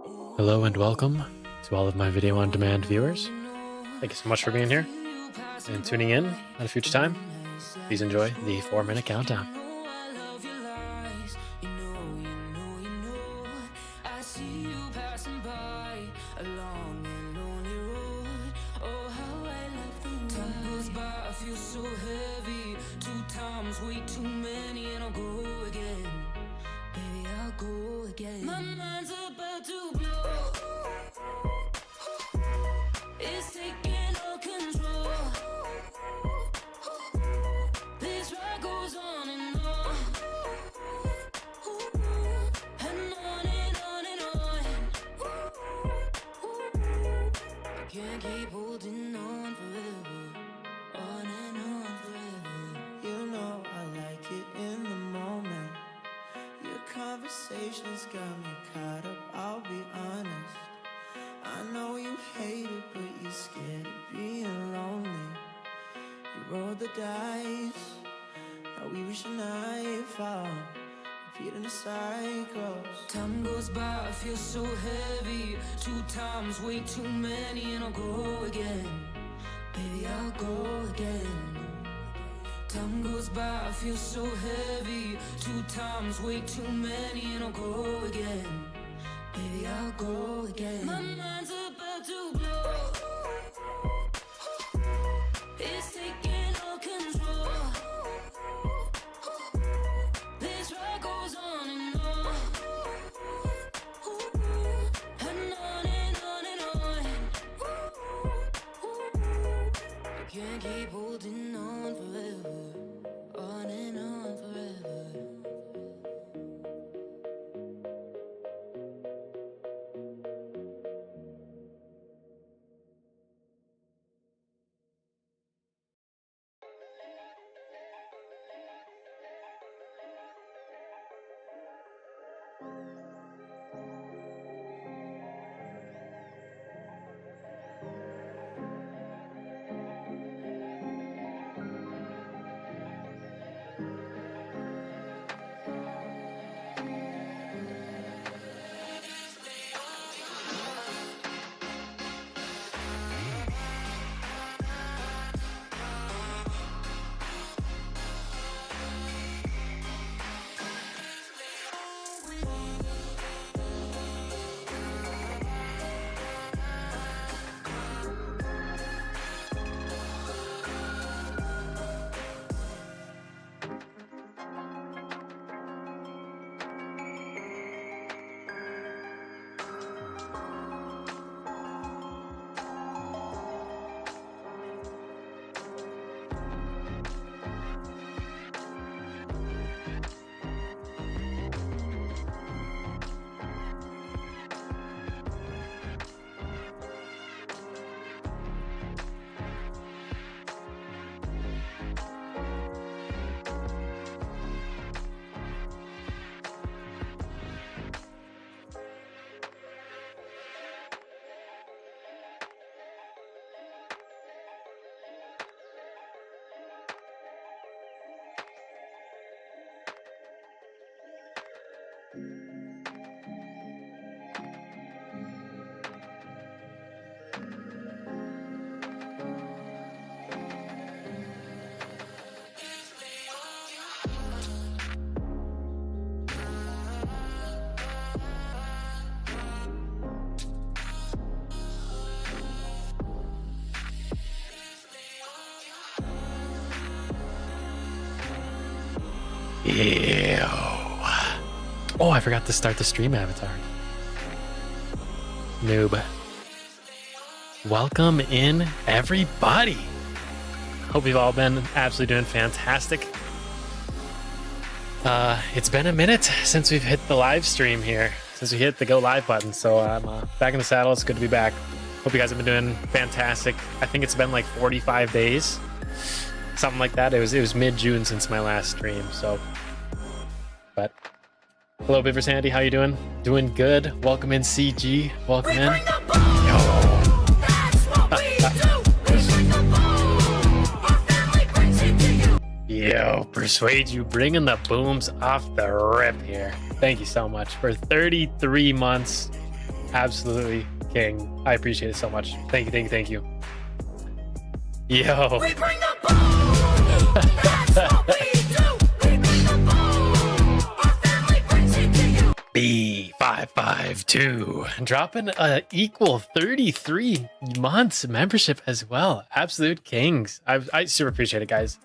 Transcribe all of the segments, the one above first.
Hello and welcome to all of my video on demand viewers. Thank you so much for being here and tuning in at a future time. Please enjoy the 4-minute countdown. My mind's about to blow. It's taking all control. This ride goes on and on. And on and on and on. I can't keep holding on forever. On and on forever. You know I like it in the moment. Your conversations got me caught up, I'll be honest. I know you hate it, but you're scared of being lonely. You rolled the dice, now we wish a night fall, repeating the cycles. Time goes by, I feel so heavy. 2 times, way too many, and I'll go again. Baby, I'll go again. Time goes by, I feel so heavy. 2 times, way too many, and I'll go again. Baby, I'll go again. My mind's about to blow. It's taking all control. This ride goes on and on. And on and on and on. I can't keep holding on forever. On and on forever. Ew. Oh, I forgot to start the stream avatar. Noob. Welcome in, everybody. Hope you've all been absolutely doing fantastic. It's been a minute since we've hit the live stream here, since we hit the go live button. So I'm back in the saddle. It's good to be back. Hope you guys have been doing fantastic. I think it's been like 45 days, something like that. It was mid-June since my last stream. So, but hello, Biver Sandy. How you doing? Doing good. Welcome in, CG. Welcome in. Yo, Persuade You, bringing the booms off the rip here. Thank you so much for 33 months. Absolutely king. I appreciate it so much. Thank you, thank you, thank you. Yo. We bring the boom. That's what we do. We bring the boom. Our family brings it to you. B552 dropping a equal 33 months membership as well. Absolute kings. I super appreciate it, guys.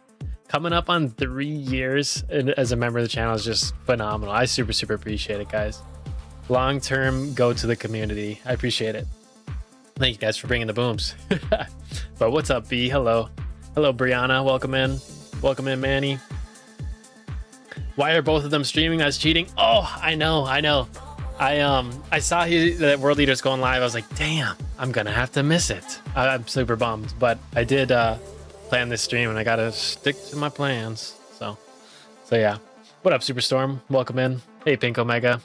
Coming up on 3 years as a member of the channel is just phenomenal. I super appreciate it, guys. Long term go to the community. I appreciate it. Thank you guys for bringing the booms. But what's up, B? Hello. Hello, Brianna. Welcome in. Welcome in, Manny. Why are both of them streaming? That's cheating. Oh, I know. I saw that World Leader's going live. I was like, damn, I'm gonna have to miss it. I'm super bummed, but I did plan this stream and I gotta stick to my plans. So yeah. What up, Superstorm? Welcome in. Hey, Pink Omega.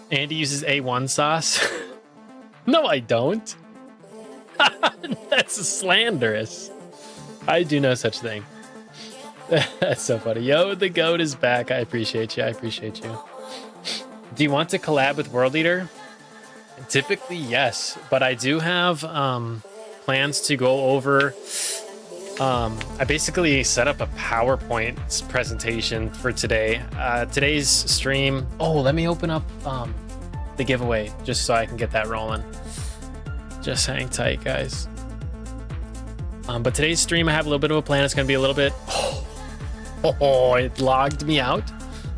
Andy uses A1 sauce. No, I don't. That's slanderous. I do no such thing. That's so funny. Yo, the goat is back. I appreciate you. I appreciate you. Do you want to collab with World Leader? Typically, yes, but I do have plans to go over. I basically set up a PowerPoint presentation for today. Today's stream. Oh, let me open up the giveaway just so I can get that rolling. Just hang tight, guys. But today's stream, I have a little bit of a plan. It's going to be a little bit. Oh, it logged me out,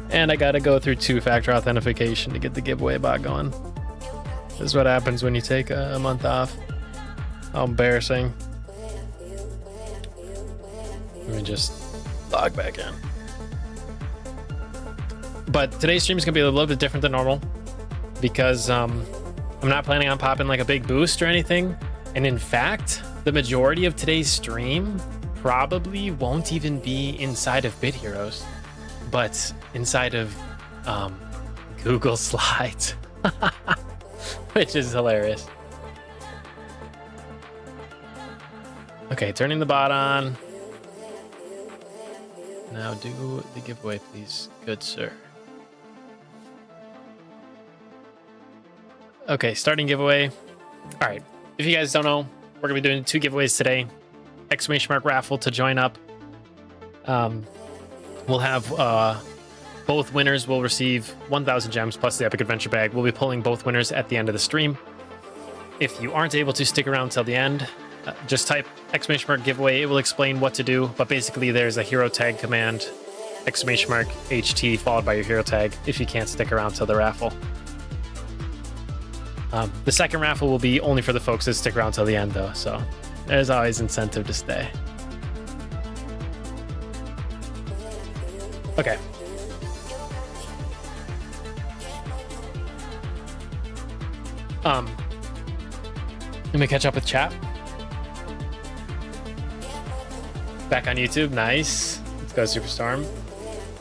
and I got to go through 2-factor authentication to get the giveaway bot going. This is what happens when you take a month off. How embarrassing. Let me just log back in. But today's stream is going to be a little bit different than normal because I'm not planning on popping like a big boost or anything. And in fact, the majority of today's stream probably won't even be inside of Bit Heroes, but inside of Google Slides, which is hilarious. Okay, turning the bot on. Now do the giveaway, please, good sir. Okay, starting giveaway. All right, if you guys don't know, we're gonna be doing 2 giveaways today. Exclamation mark raffle to join up. We'll have both winners will receive 1,000 gems plus the epic adventure bag. We'll be pulling both winners at the end of the stream. If you aren't able to stick around till the end, just type exclamation mark giveaway. It will explain what to do, but basically there's a hero tag command, exclamation mark HT followed by your hero tag if you can't stick around till the raffle. The second raffle will be only for the folks that stick around till the end though, so there's always incentive to stay. Okay. Let me catch up with chat. Back on YouTube, nice. Let's go, Superstorm.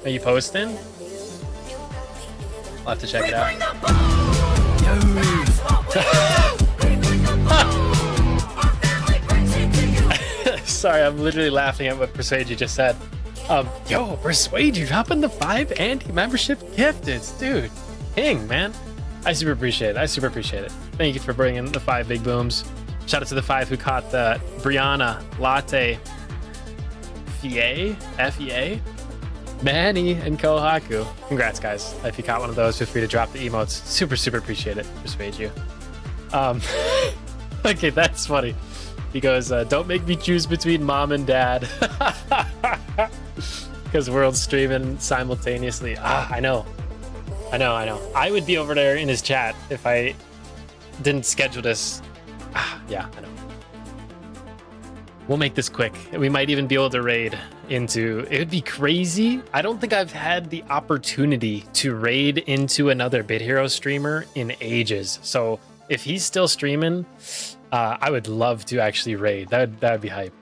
Are you posting? I'll have to check it out. Sorry, I'm literally laughing at what Persuade you just said. Yo, Persuade, you dropping the 5 anti-membership gifted, dude. King, man. I super appreciate it. I super appreciate it. Thank you for bringing the 5 big booms. Shout out to the 5 who caught the Brianna, Latte, FEA, Manny, and Kohaku. Congrats, guys. If you caught one of those, feel free to drop the emotes. Super appreciate it. Persuade you. Okay, that's funny. He goes, don't make me choose between mom and dad. Because world's streaming simultaneously. I know. I would be over there in his chat if I didn't schedule this. Yeah, I know. We'll make this quick. We might even be able to raid into... It would be crazy. I don't think I've had the opportunity to raid into another Bit Hero streamer in ages. So if he's still streaming, I would love to actually raid. That would be hype.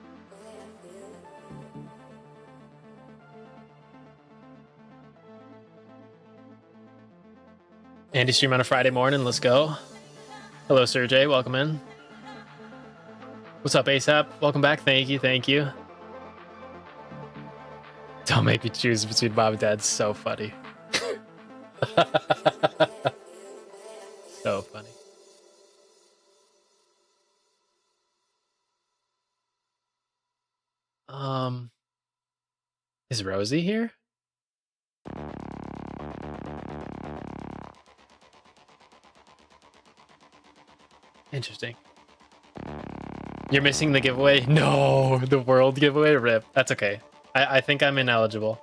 Andy stream on a Friday morning. Let's go. Hello, Sergey. Welcome in. What's up, ASAP? Welcome back. Thank you. Don't make me choose between mom and dad. So funny. So funny. Is Rosie here? Interesting. You're missing the giveaway? No, the world giveaway. Rip. That's okay. I think I'm ineligible.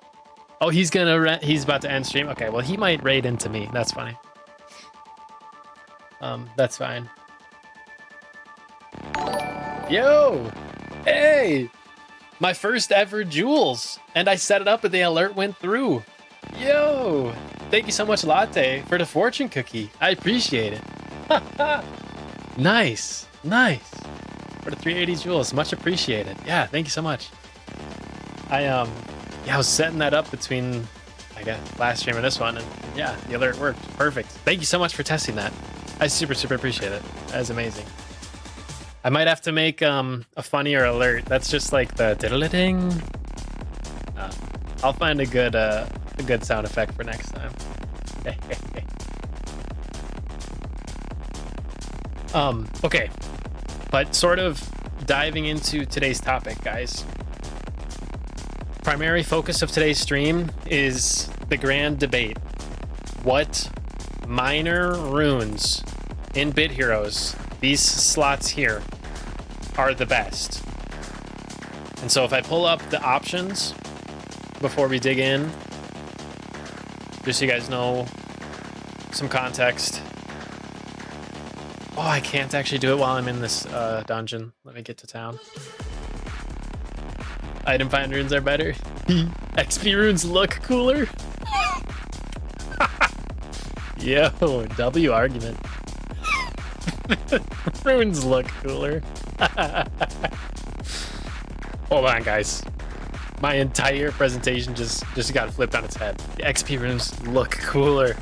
Oh, he's about to end stream. Okay, well he might raid into me. That's funny. That's fine. Yo, hey, my first ever Jules, and I set it up and the alert went through. Yo, thank you so much, Latte, for the fortune cookie. I appreciate it. Nice, nice. For the 380 Jules, much appreciated. Yeah, thank you so much. I was setting that up between, I guess, last stream and this one, and yeah, the alert worked. Perfect. Thank you so much for testing that. I super appreciate it. That is amazing. I might have to make a funnier alert. That's just like the diddle-a-ding. I'll find a good sound effect for next time. Okay, but sort of diving into today's topic, guys. Primary focus of today's stream is the grand debate. What minor runes in Bit Heroes, these slots here, are the best? And so if I pull up the options before we dig in, just so you guys know some context. Oh, I can't actually do it while I'm in this dungeon. Let me get to town. Item find runes are better. XP runes look cooler. Yo, W argument. Runes look cooler. Hold on, guys. My entire presentation just got flipped on its head. The XP runes look cooler.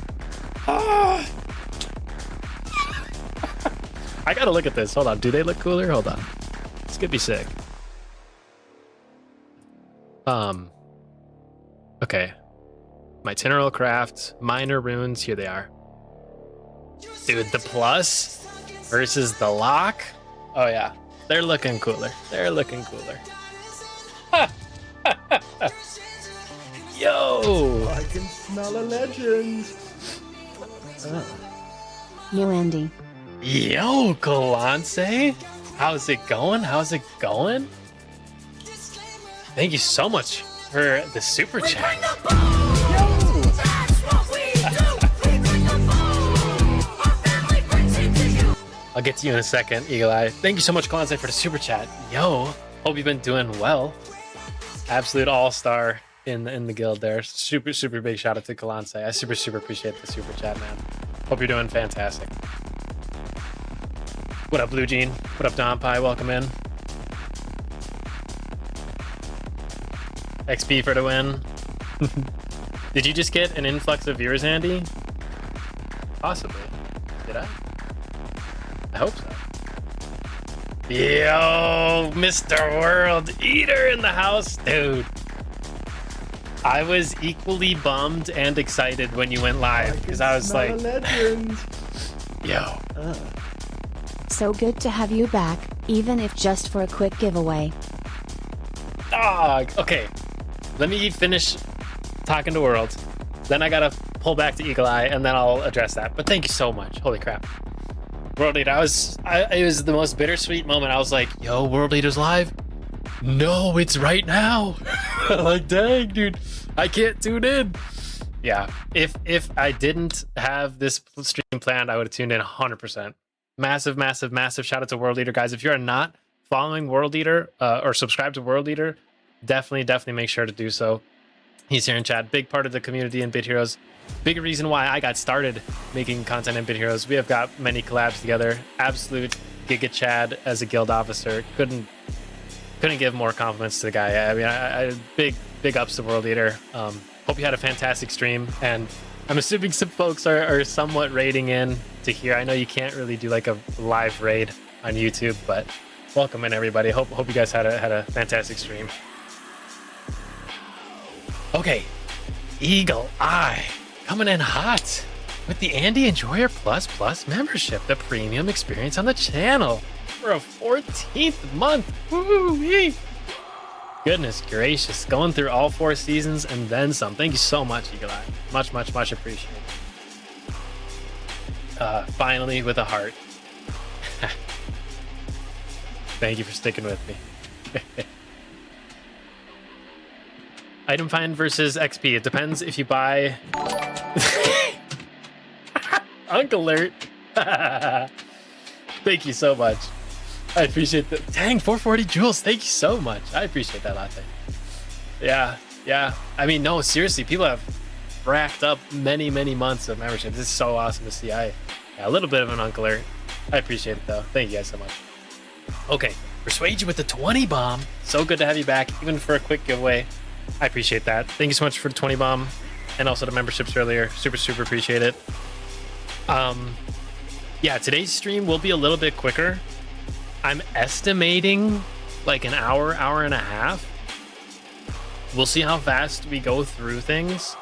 I gotta look at this. Hold on. Do they look cooler? Hold on. This could be sick. Okay. My Itineral Craft, minor runes, here they are. Dude, the plus versus the lock. Oh yeah, they're looking cooler. They're looking cooler. Yo! I can smell a legend. Yo, Andy. Yo, Galance. How's it going? How's it going? Thank you so much for the super chat. I'll get to you in a second, Eagle Eye. Thank you so much, Galance, for the super chat. Yo, hope you've been doing well. Absolute all-star in the guild there. Super big shout out to Galance. I super appreciate the super chat, man. Hope you're doing fantastic. What up, Blue Jean? What up, Don Pie? Welcome in. XP for the win. Did you just get an influx of viewers, Andy? Possibly. Did I? I hope so. Yo, Mr. World Eater in the house, dude. I was equally bummed and excited when you went live because I was like, legend. yo. So good to have you back, even if just for a quick giveaway. Dog. Okay, let me finish talking to World. Then I gotta pull back to Eagle Eye, and then I'll address that. But thank you so much. Holy crap. World Leader, it was the most bittersweet moment. I was like, yo, World Leader's live? No, it's right now. Like, dang, dude, I can't tune in. Yeah, if I didn't have this stream planned, I would have tuned in 100%. Massive shout out to World Leader, guys. If you're not following World Leader or subscribe to World Leader, definitely make sure to do so. He's here in chat, big part of the community in Bit Heroes. Big reason why I got started making content in Bit Heroes. We have got many collabs together. Absolute Giga Chad as a guild officer. Couldn't give more compliments to the guy. I mean, I big ups to World Leader. Hope you had a fantastic stream, and I'm assuming some folks are somewhat raiding in to here. I know you can't really do like a live raid on YouTube, but welcome in, everybody. Hope you guys had a fantastic stream. Okay, Eagle Eye, coming in hot with the Andy Enjoyer Plus Plus membership, the premium experience on the channel for a 14th month. Woo-wee. Goodness gracious, going through all 4 seasons and then some. Thank you so much, Eagle Eye. Much, much, much appreciated. Finally with a heart. Thank you for sticking with me. Item find versus XP. It depends if you buy... Uncle Alert. Thank you so much. I appreciate that. Dang, 440 jewels. Thank you so much. I appreciate that, Latte. Yeah. I mean, no, seriously, people have racked up many, many months of membership. This is so awesome to see. Yeah, a little bit of an Uncle Alert. I appreciate it, though. Thank you guys so much. Okay, Persuade you with the 20 bomb. So good to have you back, even for a quick giveaway. I appreciate that. Thank you so much for the 20 bomb and also the memberships earlier. Super, super appreciate it. Yeah, today's stream will be a little bit quicker. I'm estimating like an hour and a half. We'll see how fast we go through things.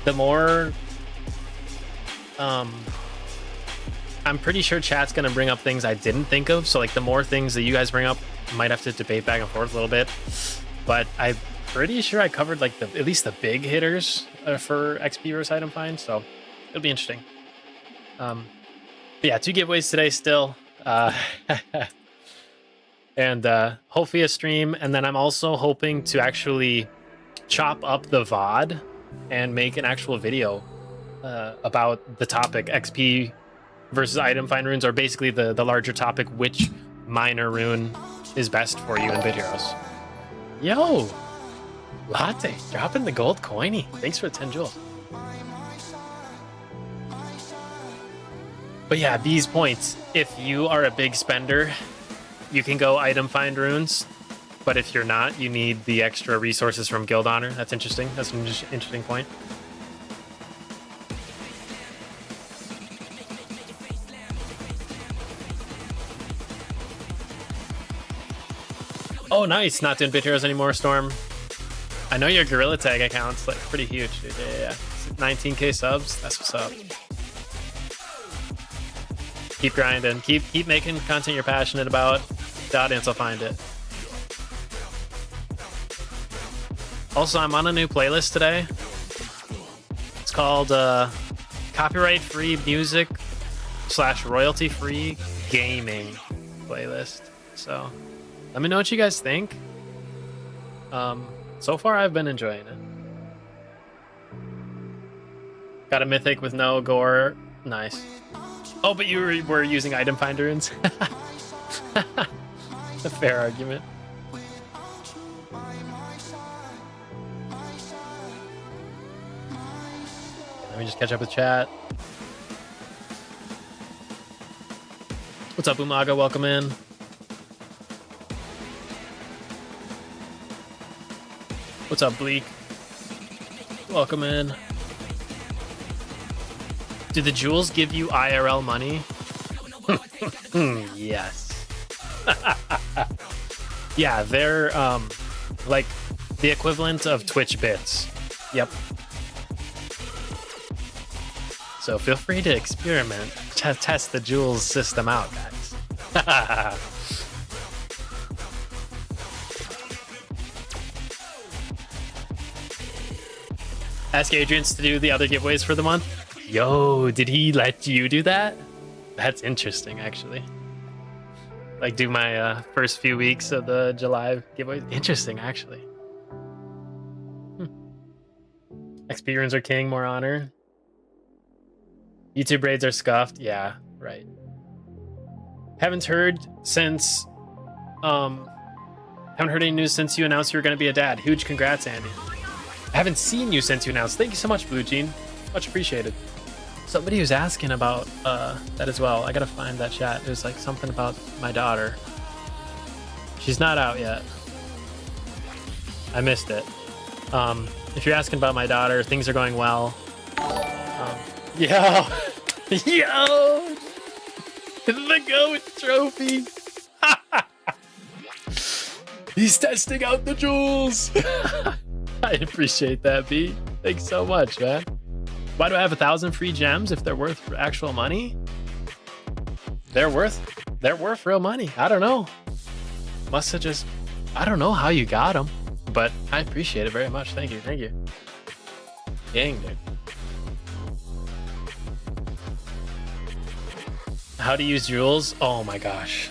The more, I'm pretty sure chat's gonna bring up things I didn't think of. So like the more things that you guys bring up, I might have to debate back and forth a little bit. But I'm pretty sure I covered like at least the big hitters for XP versus item find. So it'll be interesting. But yeah, 2 giveaways today still. And hopefully a stream. And then I'm also hoping to actually chop up the VOD and make an actual video about the topic XP versus item find runes, or basically the larger topic, which minor rune is best for you in Bit Heroes. Yo, Latte, dropping the gold coiny. Thanks for the 10 jewels. But yeah, these points, if you are a big spender, you can go item find runes. But if you're not, you need the extra resources from Guild Honor. That's interesting. That's an interesting point. Oh, nice. Not doing Bit Heroes anymore, Storm. I know your Gorilla Tag account's like pretty huge, dude. Yeah. 19k subs. That's what's up. Keep grinding. Keep making content you're passionate about. The audience will find it. Also, I'm on a new playlist today. It's called Copyright-Free Music / Royalty-Free Gaming playlist. So let me know what you guys think. So far, I've been enjoying it. Got a mythic with no gore. Nice. Oh, but you were using item finder runes. A fair argument. Let me just catch up with chat. What's up, Umaga? Welcome in. What's up, Bleak? Welcome in. Do the jewels give you IRL money? Yes. Yeah, they're like the equivalent of Twitch bits. Yep. So feel free to experiment. Test the jewels system out, guys. Ask Adrian to do the other giveaways for the month. Yo, did he let you do that? That's interesting, actually. Like, do my first few weeks of the July giveaways. Interesting, actually. XP runes are king, more honor. YouTube raids are scuffed. Yeah, right. Haven't heard since... haven't heard any news since you announced you were going to be a dad. Huge congrats, Andy. I haven't seen you since you announced. Thank you so much, Blue Jean. Much appreciated. Somebody was asking about that as well. I gotta find that chat. It was like something about my daughter. She's not out yet. I missed it. If you're asking about my daughter, things are going well. Yo! Yo! The GOAT trophy! He's testing out the jewels! I appreciate that, B. Thanks so much, man. Why do I have 1,000 free gems if they're worth actual money? They're worth real money. I don't know. Must have just, I don't know how you got them, but I appreciate it very much. Thank you. Thank you. Dang, dude. How to use jewels? Oh my gosh.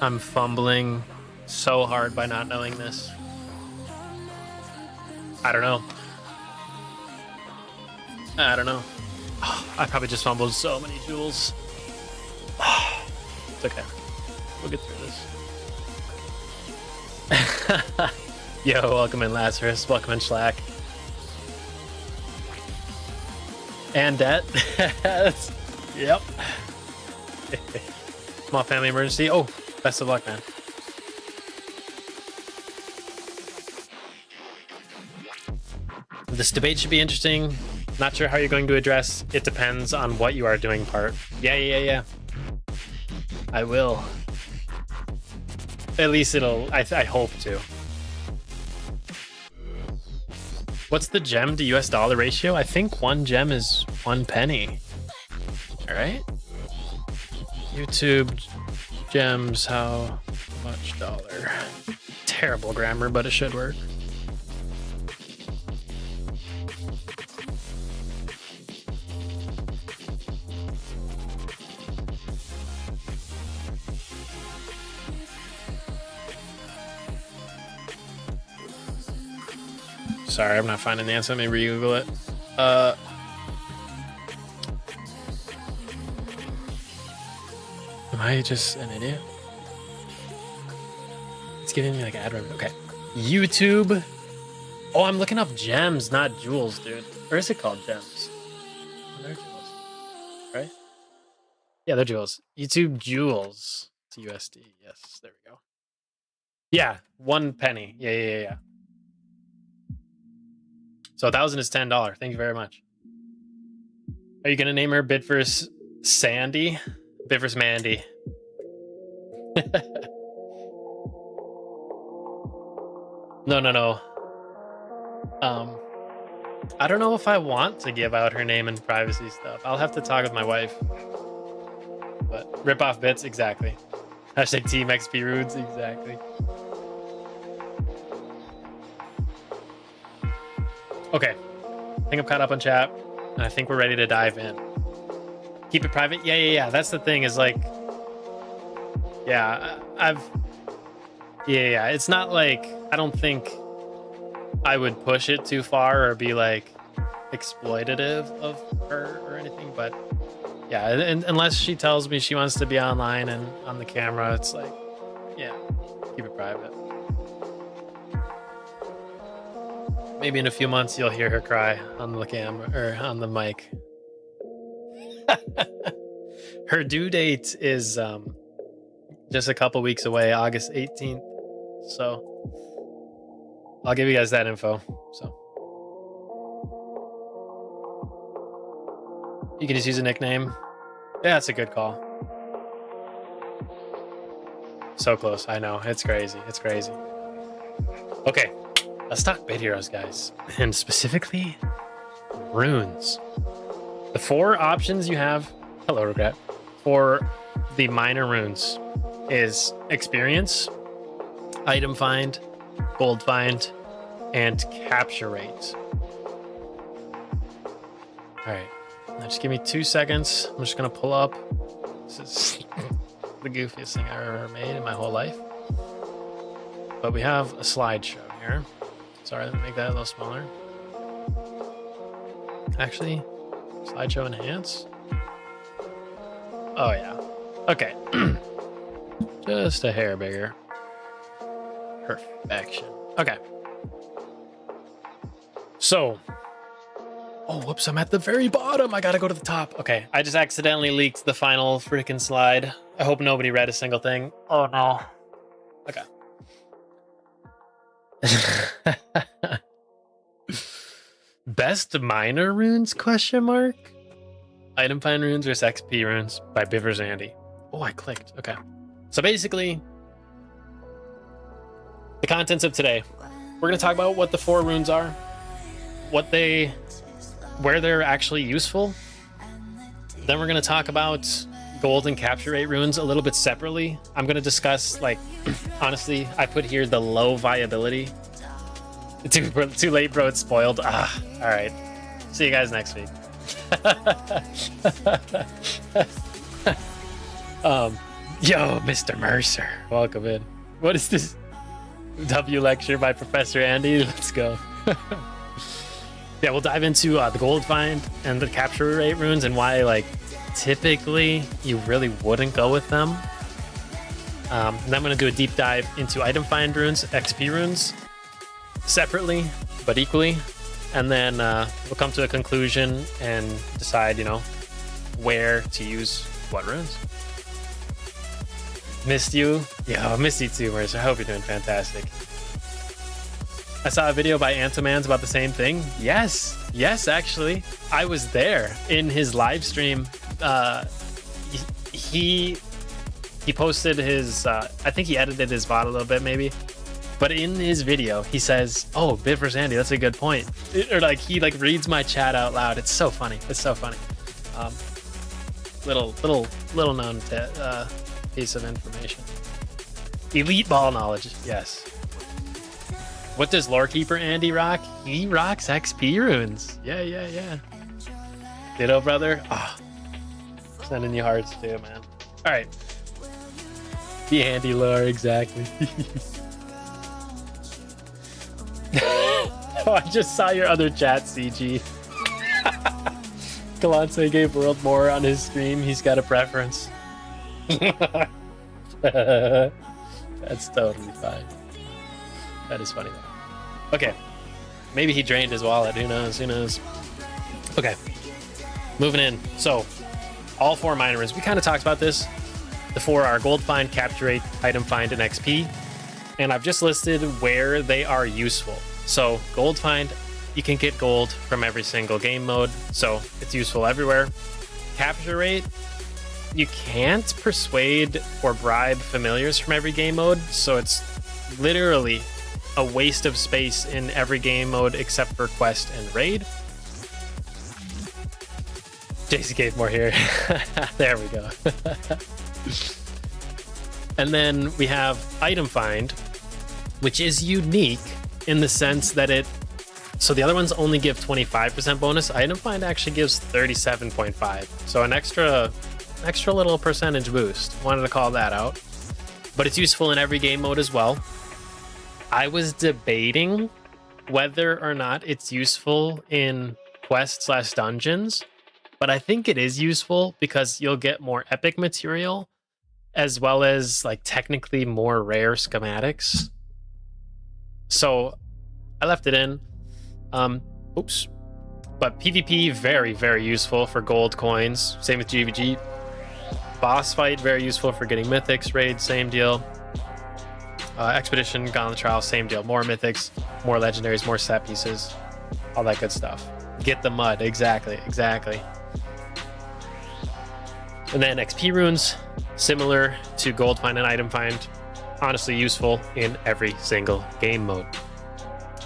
I'm fumbling so hard by not knowing this. I don't know. I don't know. Oh, I probably just fumbled so many jewels. Oh, it's okay. We'll get through this. Yo, welcome in Lazarus. Welcome in Schlack. And debt. Yep. Small family emergency. Oh, best of luck, man. This debate should be interesting. Not sure how you're going to address it depends on what you are doing part. Yeah. I will. At least it'll, I hope to. What's the gem to US dollar ratio? I think one gem is 1 penny. All right. YouTube gems, how much dollar? Terrible grammar, but it should work. Sorry, I'm not finding the answer. Let me re-Google it. Am I just an idiot? It's giving me like ad revenue. Okay. YouTube. Oh, I'm looking up gems, not jewels, dude. Or is it called gems? Oh, they're jewels. Right? Yeah, they're jewels. YouTube jewels to USD. Yes, there we go. Yeah, 1 penny. Yeah. So 1,000 is $10. Thank you very much. Are you gonna name her Bidverse Sandy? Bidverse Mandy. No. I don't know if I want to give out her name and privacy stuff. I'll have to talk with my wife. But rip off bits, exactly. Hashtag Team XP Rudes, exactly. Okay, I think I'm caught up on chat, and I think we're ready to dive in. Keep it private? Yeah. That's the thing is like, yeah, it's not like, I don't think I would push it too far or be like exploitative of her or anything, but yeah, and unless she tells me she wants to be online and on the camera, it's like, yeah, keep it private. Maybe in a few months you'll hear her cry on the camera or on the mic. Her due date is just a couple weeks away, August 18th. So I'll give you guys that info. So you can just use a nickname. Yeah, it's a good call. So close. I know. It's crazy. It's crazy. Okay. Let's talk Bit Heroes, guys, and specifically runes. The 4 options you have, hello regret, for the minor runes is experience, item find, gold find, and capture rate. All right, now just give me 2 seconds. I'm just gonna pull up. This is the goofiest thing I've ever made in my whole life. But we have a slideshow here. Sorry, let me make that a little smaller. Actually, slideshow enhance. Oh yeah. Okay. Just a hair bigger. Perfection. Okay. So. Oh, whoops, I'm at the very bottom. I gotta go to the top. Okay, I just accidentally leaked the final freaking slide. I hope nobody read a single thing. Oh no. Okay. Best minor runes question mark? Item find runes versus XP runes by Bivers Andy. Oh, I clicked. Okay. So basically, the contents of today. We're gonna talk about what the 4 runes are, what they where they're actually useful. Then we're going to talk about gold and capture rate runes a little bit separately. I'm going to discuss, like, honestly, I put here the low viability. Too late, bro. It's spoiled. All right. See you guys next week. Yo, Mr. Mercer, welcome in. What is this W lecture by Professor Andy? Let's go. Yeah, we'll dive into the gold find and the capture rate runes and why, like, typically you really wouldn't go with them. And then I'm going to do a deep dive into item find runes, XP runes, separately but equally. And then we'll come to a conclusion and decide, you know, where to use what runes. Missed you. Yeah, I missed you too, Mercer. I hope you're doing fantastic. I saw a video by Antomans about the same thing. Yes, actually. I was there in his live stream. He posted his, I think he edited his VOD a little bit maybe. But in his video, he says, "Oh, Bit vs. Andy, that's a good point." Or like he like reads my chat out loud. It's so funny. It's so funny. Little known piece of information. Elite ball knowledge. Yes. What does Lorekeeper Andy rock? He rocks XP runes. Yeah. Ditto, brother. Sending you hearts too, man. All right. The Andy lore, exactly. Oh, I just saw your other chat, CG. Galante gave World more on his stream. He's got a preference. That's totally fine. That is funny though. Okay. Maybe he drained his wallet. Who knows? Okay. Moving in. So, all 4 minor runes. We kind of talked about this. The 4 are gold find, capture rate, item find, and XP. And I've just listed where they are useful. So, gold find, you can get gold from every single game mode. So, it's useful everywhere. Capture rate, you can't persuade or bribe familiars from every game mode. So, it's literally a waste of space in every game mode except for quest and raid. JC gave more here. There we go. And then we have item find, which is unique in the sense that so the other ones only give 25% bonus. Item find actually gives 37.5. So an extra little percentage boost. Wanted to call that out. But it's useful in every game mode as well. I was debating whether or not it's useful in quest/dungeons, but I think it is useful because you'll get more epic material as well as like technically more rare schematics. So I left it in. Oops. But PvP, very, very useful for gold coins. Same with GVG. Boss fight, very useful for getting mythics. Raid, same deal. Expedition, Gauntlet Trial, same deal. More mythics, more legendaries, more set pieces. All that good stuff. Get the mud, exactly. And then XP runes, similar to gold find and item find. Honestly useful in every single game mode.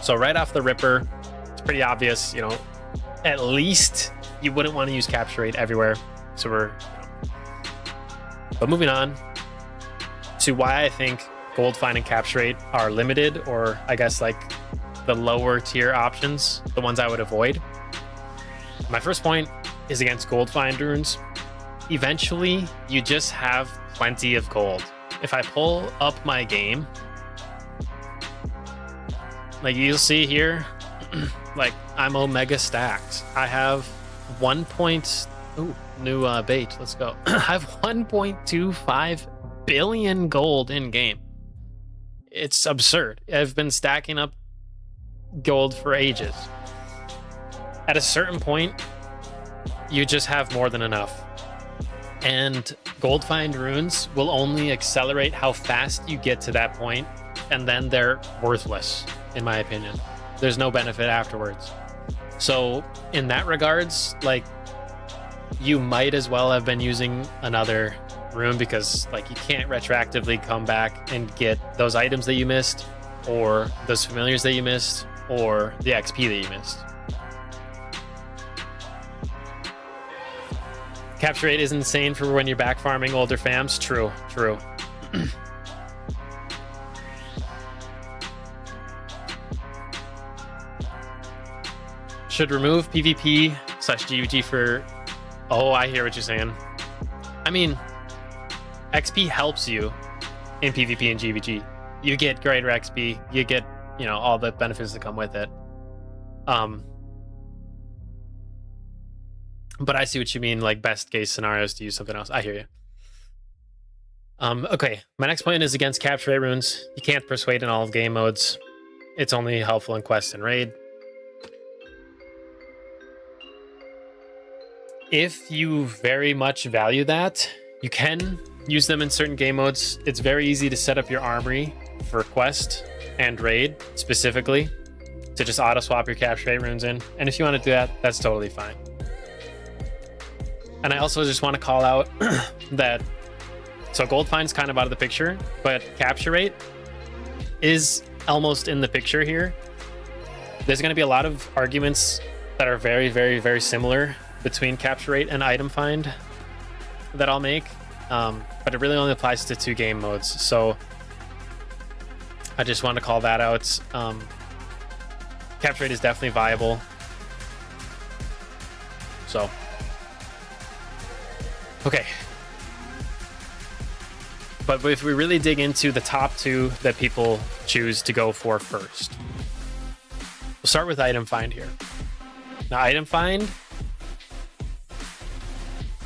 So right off the ripper, it's pretty obvious, you know, at least you wouldn't want to use capture rate everywhere. So but moving on to why I think gold find and capture rate are limited, or I guess like the lower tier options, the ones I would avoid. My first point is against gold find runes. Eventually, you just have plenty of gold. If I pull up my game, like you'll see here, like I'm omega stacked. I have new bait. Let's go. I have 1.25 billion gold in game. It's absurd. I've been stacking up gold for ages. At a certain point, you just have more than enough. And gold find runes will only accelerate how fast you get to that point, and then they're worthless, in my opinion. There's no benefit afterwards. So in that regards, like, you might as well have been using another rune, because like you can't retroactively come back and get those items that you missed, or those familiars that you missed, or the XP that you missed. Capture rate is insane for when you're back farming older fams. True, true. Should remove PvP/GVG for... Oh, I hear what you're saying. I mean, XP helps you in PvP and GVG. You get greater XP. You get, you know, all the benefits that come with it. But I see what you mean, like best case scenarios to use something else. I hear you. Okay, my next point is against capture rate runes. You can't persuade in all of game modes. It's only helpful in quest and raid. If you very much value that, you can use them in certain game modes. It's very easy to set up your armory for quest and raid specifically to just auto swap your capture rate runes in. And if you want to do that, that's totally fine. And I also just want to call out that, so gold find's kind of out of the picture, but capture rate is almost in the picture here. There's going to be a lot of arguments that are very, very, very similar between capture rate and item find that I'll make, but it really only applies to 2 game modes. So I just want to call that out. Capture rate is definitely viable. So, okay. But if we really dig into the top 2 that people choose to go for first, we'll start with item find here. Now, item find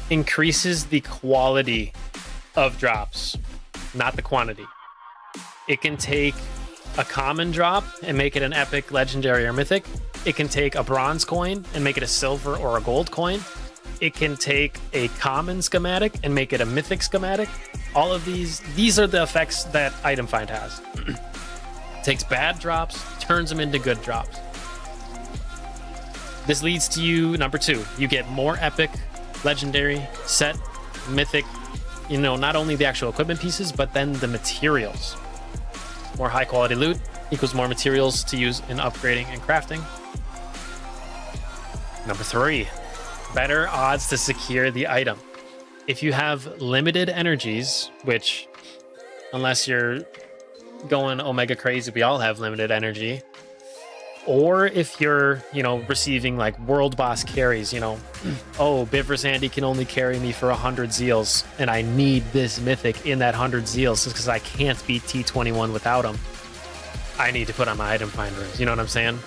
increases the quality of drops, not the quantity. It can take a common drop and make it an epic, legendary, or mythic. It can take a bronze coin and make it a silver or a gold coin. It can take a common schematic and make it a mythic schematic. All of these are the effects that item find has. Takes bad drops, turns them into good drops. This leads to you, number 2, you get more epic, legendary, set, mythic, you know, not only the actual equipment pieces, but then the materials. More high quality loot equals more materials to use in upgrading and crafting. Number 3, better odds to secure the item. If you have limited energies, which, unless you're going omega crazy, we all have limited energy. Or if you're, you know, receiving like world boss carries, you know, oh, Bivers Andy can only carry me for 100 zeals, and I need this mythic in that 100 zeals because I can't beat T21 without him. I need to put on my item finders. You know what I'm saying?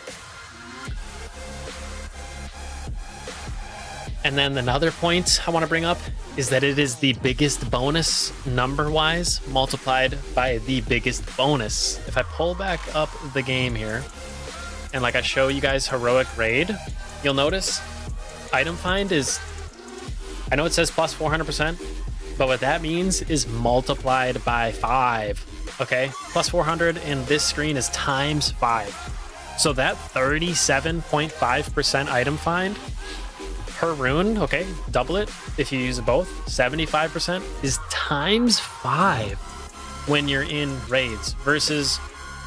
And then another point I want to bring up is that it is the biggest bonus number-wise multiplied by the biggest bonus. If I pull back up the game here, and like I show you guys heroic raid, you'll notice item find is, I know it says plus 400%, but what that means is multiplied by 5, okay? Plus 400 in this screen is times 5. So that 37.5% item find per rune, okay, double it if you use it both, 75% is times 5 when you're in raids versus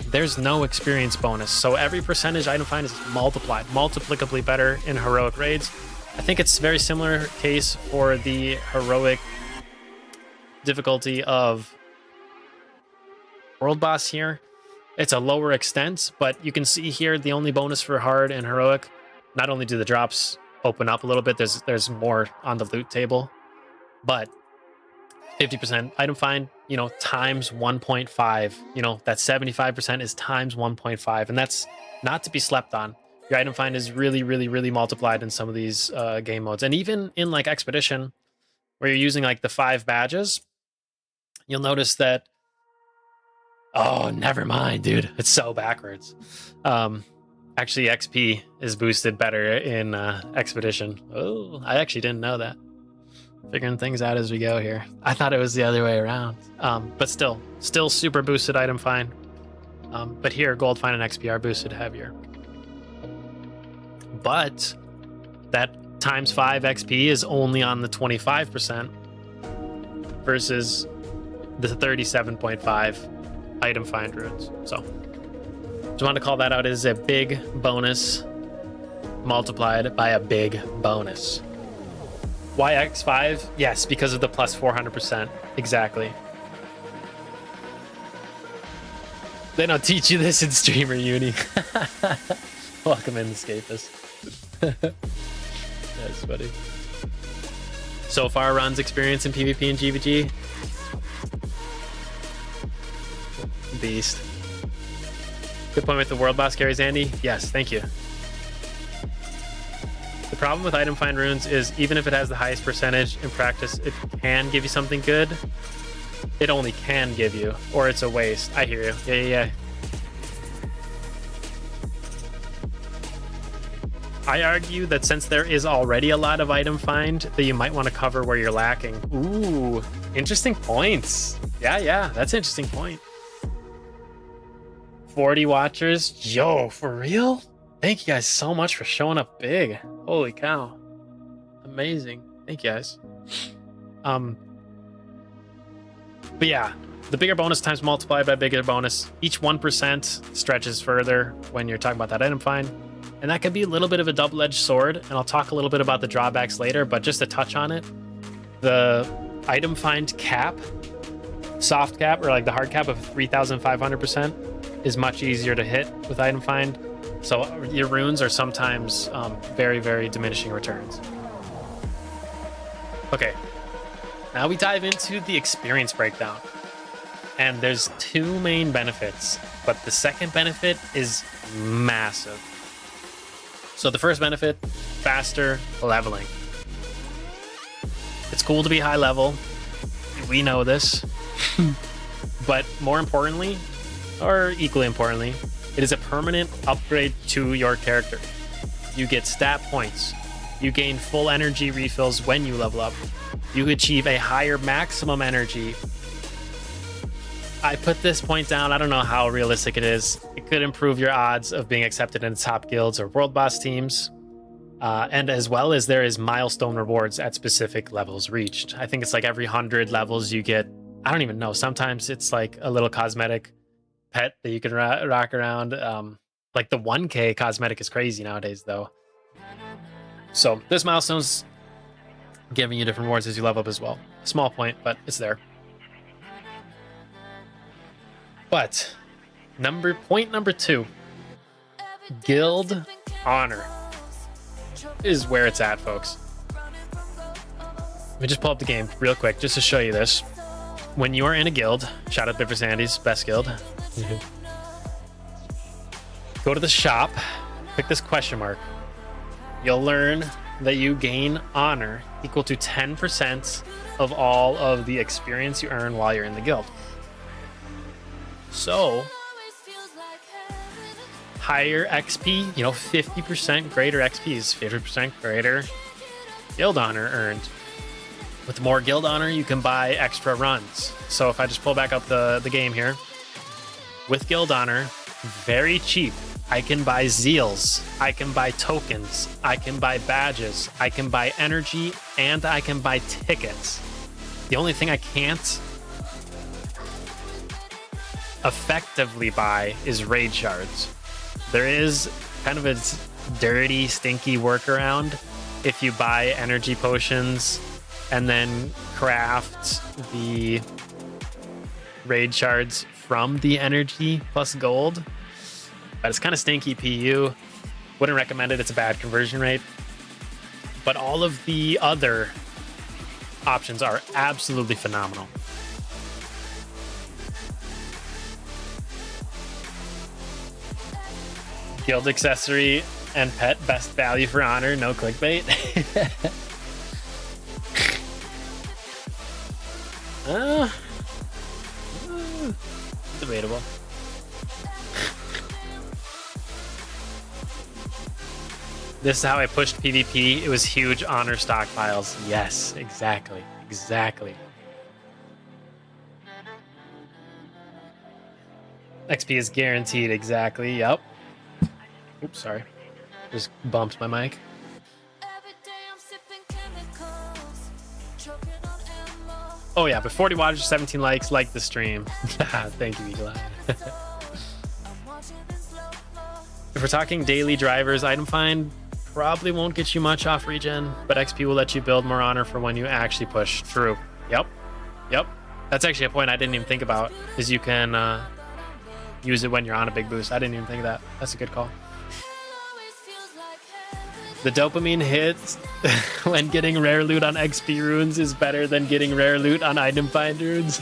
there's no experience bonus. So every percentage item find is multiplied, multiplicably better in heroic raids. I think it's a very similar case for the heroic difficulty of world boss here. It's a lower extent, but you can see here the only bonus for hard and heroic, not only do the drops open up a little bit, there's more on the loot table, but 50% item find, you know, times 1.5, you know, that 75% is times 1.5, and that's not to be slept on. Your item find is really, really, really multiplied in some of these game modes. And even in like Expedition, where you're using like the 5 badges, you'll notice that, oh, never mind, dude. It's so backwards. Actually, XP is boosted better in Expedition. Oh, I actually didn't know that. Figuring things out as we go here. I thought it was the other way around. But still super boosted item find. But here, gold find and XP are boosted heavier. But that times 5 XP is only on the 25% versus the 37.5 item find runes. So just wanted to call that out as a big bonus multiplied by a big bonus. Why X5? Yes, because of the plus 400%. Exactly. They don't teach you this in streamer uni. Welcome in, escapist. That's funny. So far, Run's experience in PvP and GVG? Beast. Good point with the world boss carries, Andy. Yes, thank you. The problem with item find runes is even if it has the highest percentage in practice, it can give you something good. It only can give you, or it's a waste. I hear you. Yeah. I argue that since there is already a lot of item find, that you might want to cover where you're lacking. Ooh, interesting points. Yeah, that's an interesting point. 40 watchers. Yo, for real? Thank you guys so much for showing up big. Holy cow. Amazing. Thank you guys. But yeah, the bigger bonus times multiplied by bigger bonus. Each 1% stretches further when you're talking about that item find. And that could be a little bit of a double-edged sword. And I'll talk a little bit about the drawbacks later, but just to touch on it, the item find cap, soft cap, or like the hard cap of 3,500% is much easier to hit with item find. So your runes are sometimes very, very diminishing returns. Okay, now we dive into the experience breakdown. And there's two main benefits, but the second benefit is massive. So the first benefit, faster leveling. It's cool to be high level. We know this. But more importantly, or equally importantly, it is a permanent upgrade to your character. You get stat points. You gain full energy refills when you level up. You achieve a higher maximum energy. I put this point down. I don't know how realistic it is. It could improve your odds of being accepted in top guilds or world boss teams. And as well as there is milestone rewards at specific levels reached. I think it's like every 100 levels you get, I don't even know. Sometimes it's like a little cosmetic pet that you can rock around. Like the 1K cosmetic is crazy nowadays though. So this milestone's giving you different rewards as you level up as well. Small point, but it's there. But point number 2, guild honor is where it's at, folks. Let me just pull up the game real quick just to show you this. When you are in a guild, shout out Bit for Sandy's best guild. Go to the shop, click this question mark. You'll learn that you gain honor equal to 10% of all of the experience you earn while you're in the guild. So, higher XP, 50% greater XP is 50% greater guild honor earned. With more guild honor, you can buy extra runs. So if I just pull back up the game here, with guild honor, very cheap, I can buy zeals, I can buy tokens, I can buy badges, I can buy energy, and I can buy tickets. The only thing I can't effectively buy is raid shards. There is kind of a dirty, stinky workaround if you buy energy potions and then craft the raid shards from the energy plus gold. But it's kind of stinky PU. Wouldn't recommend it. It's a bad conversion rate. But all of the other options are absolutely phenomenal. Guild accessory and pet, best value for honor, no clickbait. Debatable. This is how I pushed PvP. It was huge honor stockpiles. Yes, exactly. XP is guaranteed, exactly, yep. Oops, sorry. Just bumped my mic. Oh yeah, but 40 watchers, 17 likes, like the stream. Thank you, Eli. If we're talking daily drivers, item find, probably won't get you much off regen, but XP will let you build more honor for when you actually push. True. Yep. That's actually a point I didn't even think about, is you can use it when you're on a big boost. I didn't even think of that. That's a good call. The dopamine hits when getting rare loot on XP runes is better than getting rare loot on item find runes.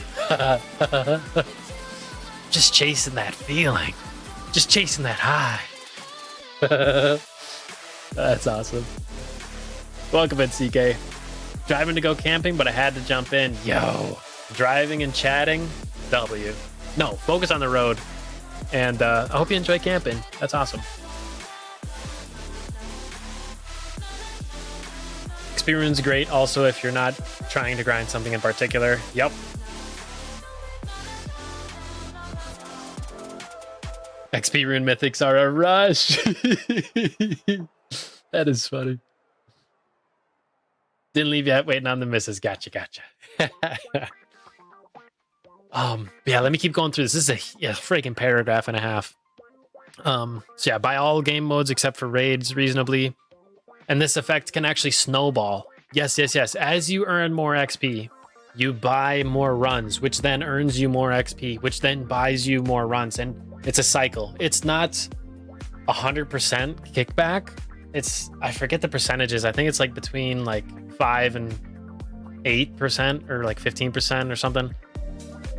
Just chasing that feeling. Just chasing that high. That's awesome. Welcome in, CK. Driving to go camping, but I had to jump in. Yo. Driving and chatting, W. No, focus on the road. And I hope you enjoy camping. That's awesome. Experience great also if you're not trying to grind something in particular. Yep. XP rune mythics are a rush. That is funny. Didn't leave yet, waiting on the misses. Gotcha. Yeah, let me keep going through this. This is a freaking paragraph and a half. So yeah, buy all game modes except for raids reasonably. And this effect can actually snowball. Yes. As you earn more XP, you buy more runs, which then earns you more XP, which then buys you more runs. And it's a cycle. It's not 100% kickback. I forget the percentages. I think it's like between like 5 and 8% or like 15% or something.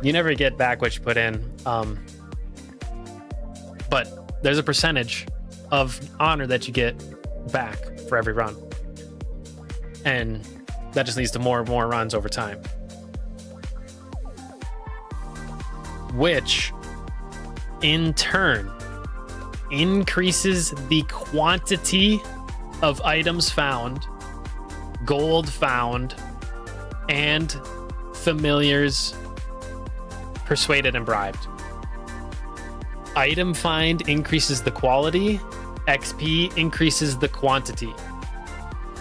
You never get back what you put in. But there's a percentage of honor that you get back for every run. And that just leads to more and more runs over time. Which in turn increases the quantity of items found, gold found, and familiars persuaded and bribed. Item find increases the quality, XP increases the quantity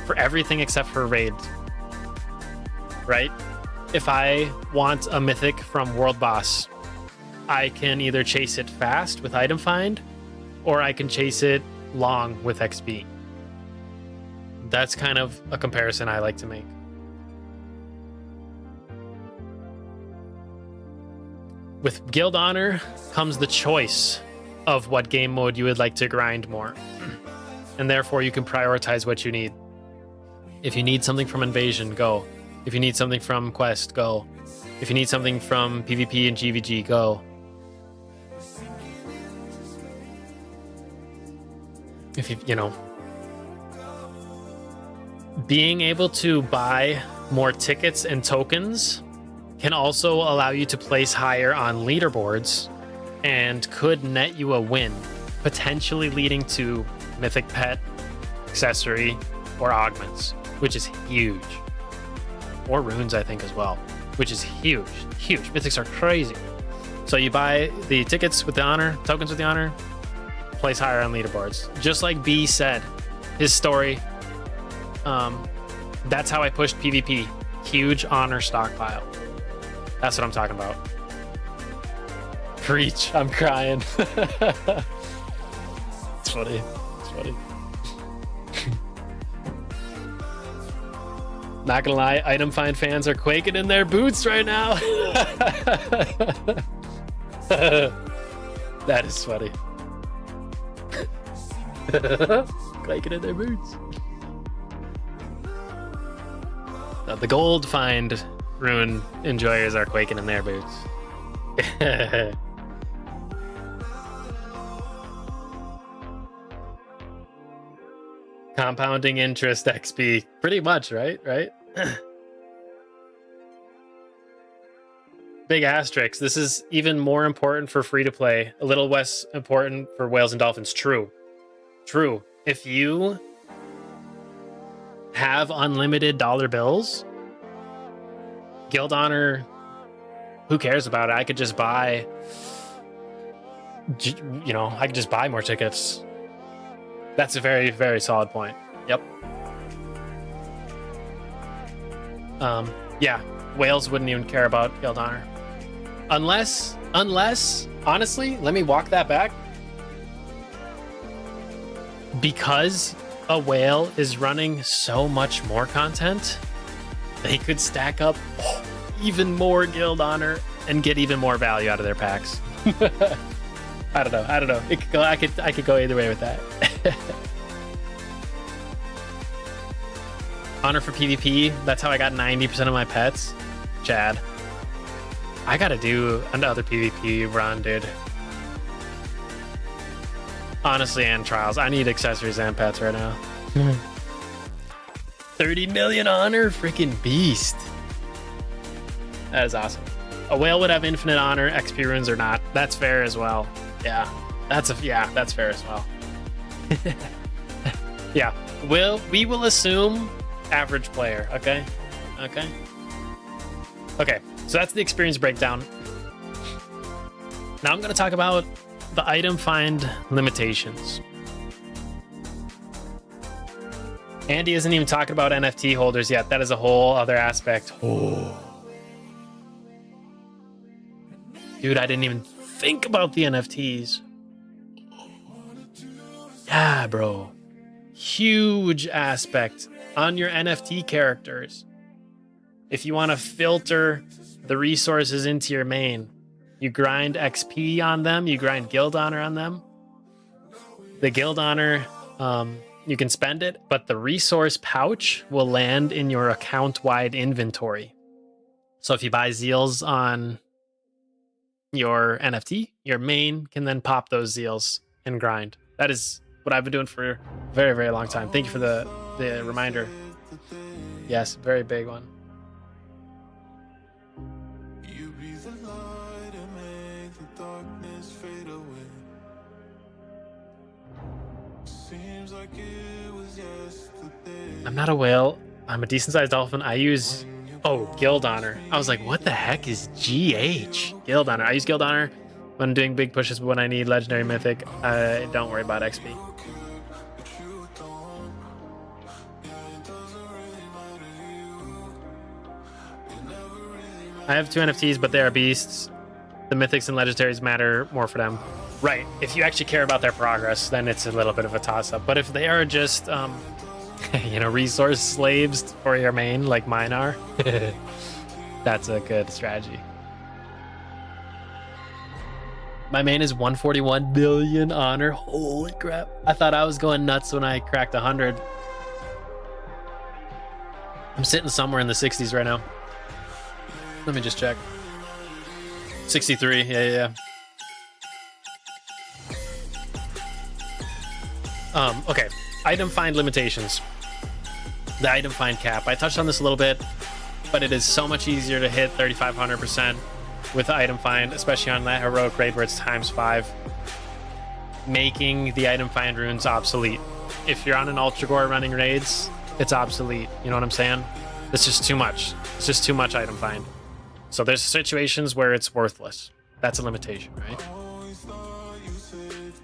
for everything except for raid. Right? If I want a mythic from World Boss, I can either chase it fast with item find, or I can chase it long with XP. That's kind of a comparison I like to make. With Guild Honor comes the choice of what game mode you would like to grind more. And therefore you can prioritize what you need. If you need something from Invasion, go. If you need something from Quest, go. If you need something from PvP and GVG, go. If you know, being able to buy more tickets and tokens can also allow you to place higher on leaderboards and could net you a win, potentially leading to mythic pet, accessory, or augments, which is huge. Or runes, I think, as well, which is huge. Mythics are crazy. So you buy the tickets with the honor, tokens with the honor, place higher on leaderboards. Just like B said, his story, that's how I pushed PvP. Huge honor stockpile. That's what I'm talking about. Preach, I'm crying. It's funny. Not gonna lie, item find fans are quaking in their boots right now. That is funny. Quaking in their boots. Now, the gold find rune enjoyers are quaking in their boots. Compounding interest XP. Pretty much, right? Big asterisk. This is even more important for free to play. A little less important for whales and dolphins. True. If you have unlimited dollar bills, Guild Honor, who cares about it? I could just buy, I could just buy more tickets. That's a very, very solid point. Yep. Yeah, whales wouldn't even care about Guild Honor. Unless, honestly, let me walk that back. Because a whale is running so much more content, they could stack up even more guild honor and get even more value out of their packs. I don't know. It could go. I could go either way with that. Honor for PvP. That's how I got 90% of my pets. Chad. I gotta do another PvP run, dude. Honestly, and trials. I need accessories and pets right now. 30 million honor, freaking beast. That is awesome. A whale would have infinite honor, XP runes or not. That's fair as well. Yeah, that's fair as well. Yeah, we will assume average player. Okay. So that's the experience breakdown. Now I'm going to talk about the item find limitations. Andy isn't even talking about NFT holders yet. That is a whole other aspect. Oh. Dude, I didn't even think about the NFTs. Yeah, bro. Huge aspect on your NFT characters. If you want to filter the resources into your main, you grind XP on them, you grind guild honor on them. The guild honor, you can spend it, but the resource pouch will land in your account-wide inventory. So if you buy Zeals on your NFT, your main can then pop those Zeals and grind. That is what I've been doing for a very, very long time. Thank you for the reminder. Yes, very big one. I'm not a whale. I'm a decent sized dolphin. I use guild honor. I was like, what the heck is GH? Guild honor. I use guild honor when I'm doing big pushes, but when I need legendary mythic, don't worry about XP. I have 2 NFTs, but they are beasts. The mythics and legendaries matter more for them. Right. If you actually care about their progress, then it's a little bit of a toss-up. But if they are just, resource slaves for your main, like mine are, that's a good strategy. My main is 141 billion honor. Holy crap. I thought I was going nuts when I cracked 100. I'm sitting somewhere in the 60s right now. Let me just check. 63, yeah. Okay, item find limitations. The item find cap. I touched on this a little bit, but it is so much easier to hit 3,500% with the item find, especially on that heroic raid where it's ×5, making the item find runes obsolete. If you're on an Ultra Gore running raids, it's obsolete. You know what I'm saying? It's just too much. It's just too much item find. So there's situations where it's worthless. That's a limitation, right?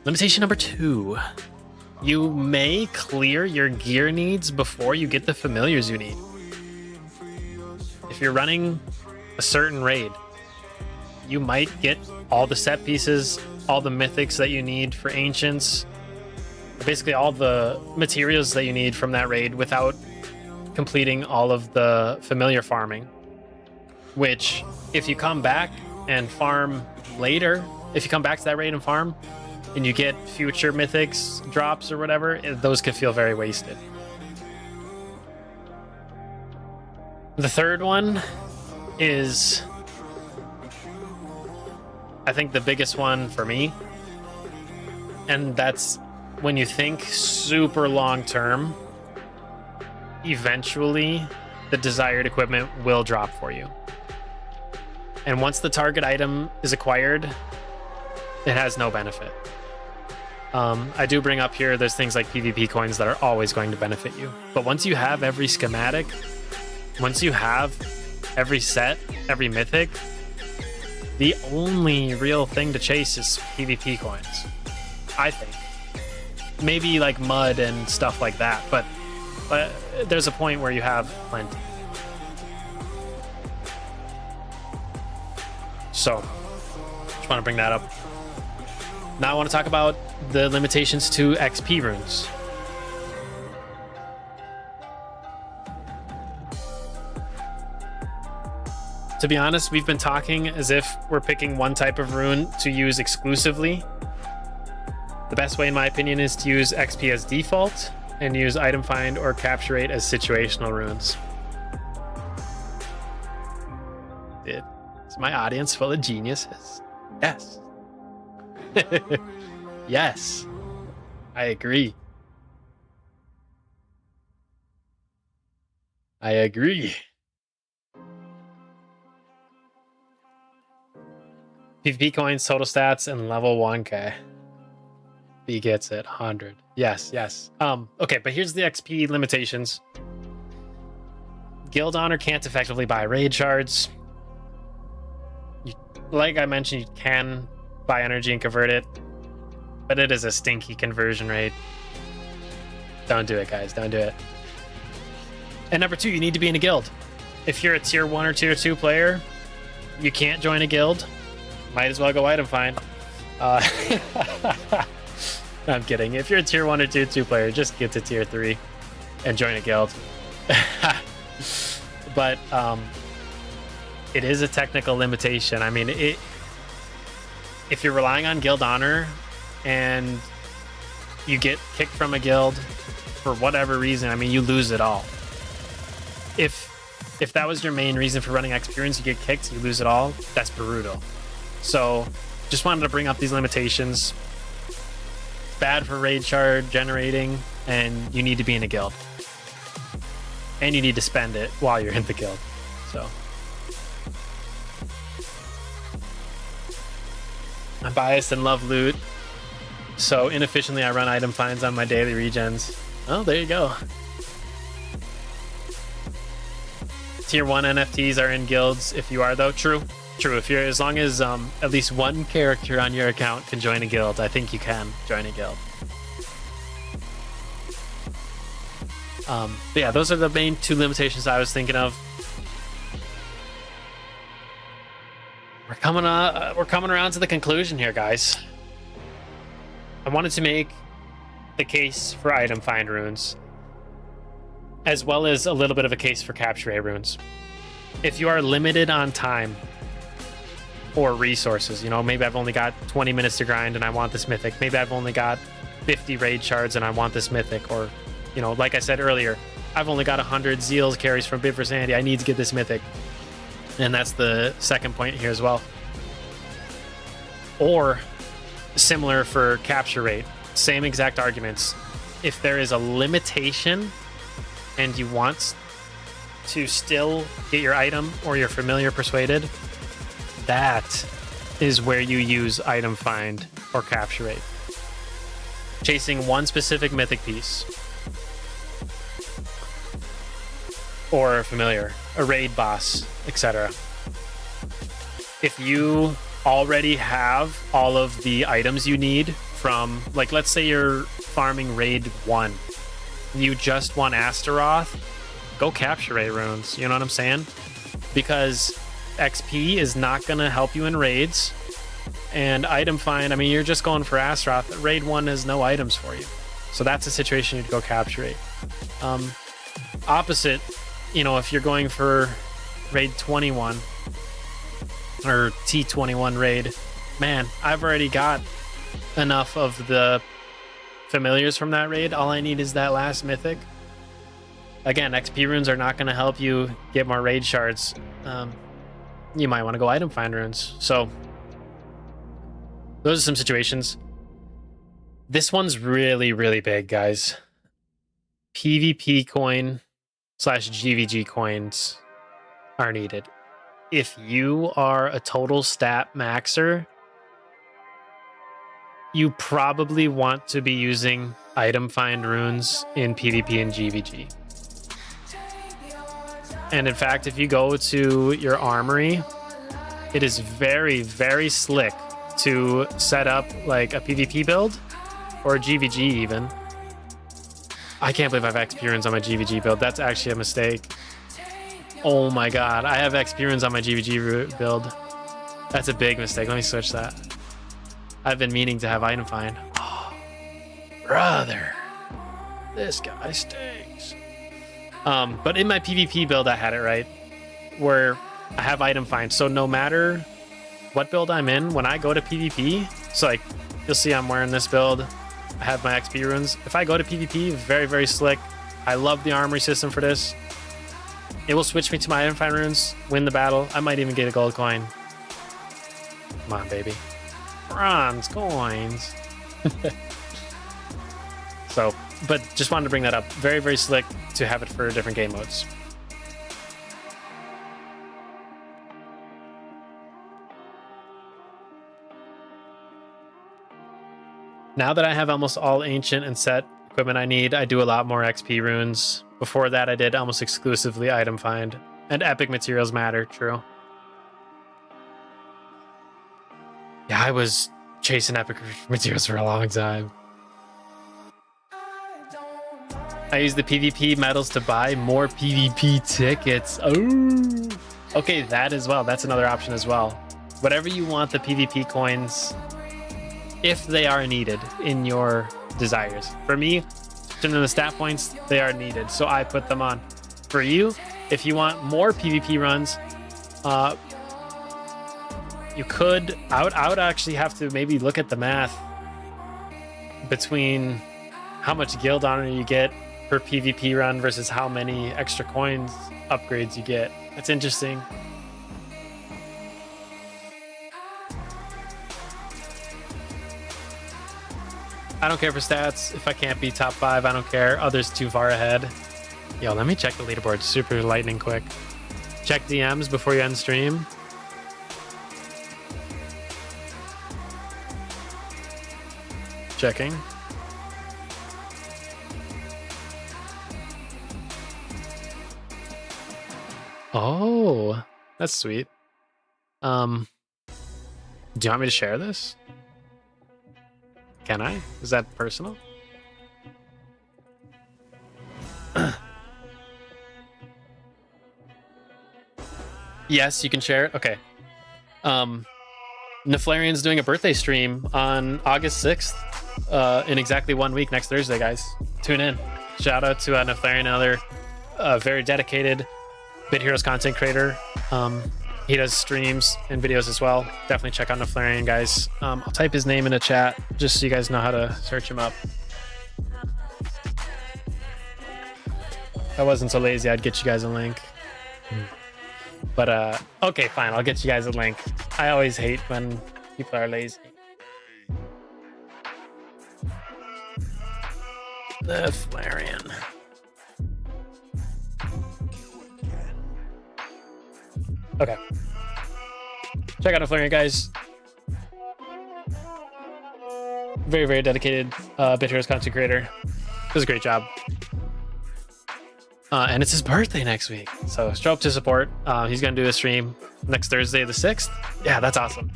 Limitation number 2. You may clear your gear needs before you get the familiars you need. If you're running a certain raid, you might get all the set pieces, all the mythics that you need for ancients, basically all the materials that you need from that raid without completing all of the familiar farming. Which, if you come back and farm later, if you come back to that raid and farm, and you get future mythics drops or whatever, those can feel very wasted. The third one is, I think, the biggest one for me, and that's when you think super long term, eventually the desired equipment will drop for you. And once the target item is acquired, it has no benefit. I do bring up here, there's things like PvP coins that are always going to benefit you. But once you have every schematic, once you have every set, every mythic, the only real thing to chase is PvP coins, I think. Maybe like mud and stuff like that, but there's a point where you have plenty. So, just want to bring that up. Now I want to talk about the limitations to XP runes. To be honest, we've been talking as if we're picking one type of rune to use exclusively. The best way, in my opinion, is to use XP as default and use item find or capture rate as situational runes. Is my audience full of geniuses? Yes. Yes. I agree. I agree. PvP coins, total stats, and level 1k. B gets it, 100. Yes, yes. Okay, but here's the XP limitations. Guild Honor can't effectively buy raid shards. Like I mentioned, you can buy energy and convert it, but it is a stinky conversion rate. Don't do it, guys. Don't do it. And number 2, you need to be in a guild. If you're a tier 1 or tier 2 player, you can't join a guild. Might as well go item find. I'm kidding. If you're a tier 1 or tier 2 player, just get to tier 3 and join a guild. But it is a technical limitation. I mean, if you're relying on guild honor and you get kicked from a guild for whatever reason, I mean, you lose it all. If that was your main reason for running experience, you get kicked, you lose it all, that's brutal. So just wanted to bring up these limitations. Bad for raid shard generating, and you need to be in a guild. And you need to spend it while you're in the guild. So I'm biased and love loot, so inefficiently I run item finds on my daily regens. Oh, there you go. Tier 1 NFTs are in guilds if you are, though. True. If you're, as long as at least one character on your account can join a guild, I think you can join a guild. But yeah, those are the main 2 limitations I was thinking of. We're coming around to the conclusion here, guys. I wanted to make the case for item find runes, as well as a little bit of a case for capture rate runes. If you are limited on time or resources, you know, maybe I've only got 20 minutes to grind and I want this mythic. Maybe I've only got 50 raid shards and I want this mythic. Or, you know, like I said earlier, I've only got 100 Zeals carries from Bid for Sandy. I need to get this mythic. And that's the second point here as well. Or similar for capture rate, same exact arguments. If there is a limitation and you want to still get your item or your familiar persuaded, that is where you use item find or capture rate. Chasing one specific mythic piece or a familiar, a raid boss, etc. If you already have all of the items you need from, like, let's say you're farming raid 1, you just want Astaroth, go capture rate runes, you know what I'm saying? Because XP is not going to help you in raids, and item find, I mean, you're just going for Astaroth. Raid 1 has no items for you, so that's a situation you'd go capture rate. Opposite, you know, if you're going for raid 21 or T21 raid, man, I've already got enough of the familiars from that raid. All I need is that last mythic. Again, XP runes are not going to help you get more raid shards. You might want to go item find runes. So those are some situations. This one's really, really big, guys. PvP coin / GVG coins are needed. If you are a total stat maxer, you probably want to be using item find runes in PvP and GVG. And in fact, if you go to your armory, it is very, very slick to set up like a PvP build or a GVG even. I can't believe I have XP runes on my GVG build. That's actually a mistake. Oh my god, I have XP runes on my GVG build. That's a big mistake. Let me switch that. I've been meaning to have item find. Oh, brother, this guy stinks. But in my PvP build, I had it right, where I have item find. So no matter what build I'm in, when I go to PvP, so like you'll see I'm wearing this build. I have my XP runes. If I go to PvP, very, very slick. I love the armory system for this. It will switch me to my item find runes, win the battle. I might even get a gold coin. Come on, baby. Bronze coins. So, but just wanted to bring that up. Very, very slick to have it for different game modes. Now that I have almost all ancient and set equipment I need, I do a lot more XP runes. Before that, I did almost exclusively item find. And epic materials matter, true. Yeah, I was chasing epic materials for a long time. I use the PvP medals to buy more PvP tickets. Oh, okay, that as well. That's another option as well. Whatever you want the PvP coins, if they are needed in your desires. For me, in the stat points, they are needed, so I put them on. For you, if you want more PvP runs, you could. I would actually have to maybe look at the math between how much guild honor you get per PvP run versus how many extra coins upgrades you get. That's interesting. I don't care for stats. If I can't be top 5, I don't care. Others too far ahead. Yo, let me check the leaderboard super lightning quick. Check DMs before you end stream. Checking. Oh, that's sweet. Do you want me to share this? Can I? Is that personal? Yes, you can share it. Okay. Neflarian's doing a birthday stream on August 6th in exactly 1 week next Thursday, guys. Tune in. Shout out to Neflarian, another very dedicated Bit Heroes content creator. He does streams and videos as well. Definitely check out Neflarian, guys. I'll type his name in the chat just so you guys know how to search him up. If I wasn't so lazy, I'd get you guys a link. But, okay, fine. I'll get you guys a link. I always hate when people are lazy. Neflarian. Okay. Check out Neflarian, guys. Very, very dedicated Bit Heroes content creator. Does a great job. And it's his birthday next week. So show up to support. He's going to do a stream next Thursday, the 6th. Yeah, that's awesome.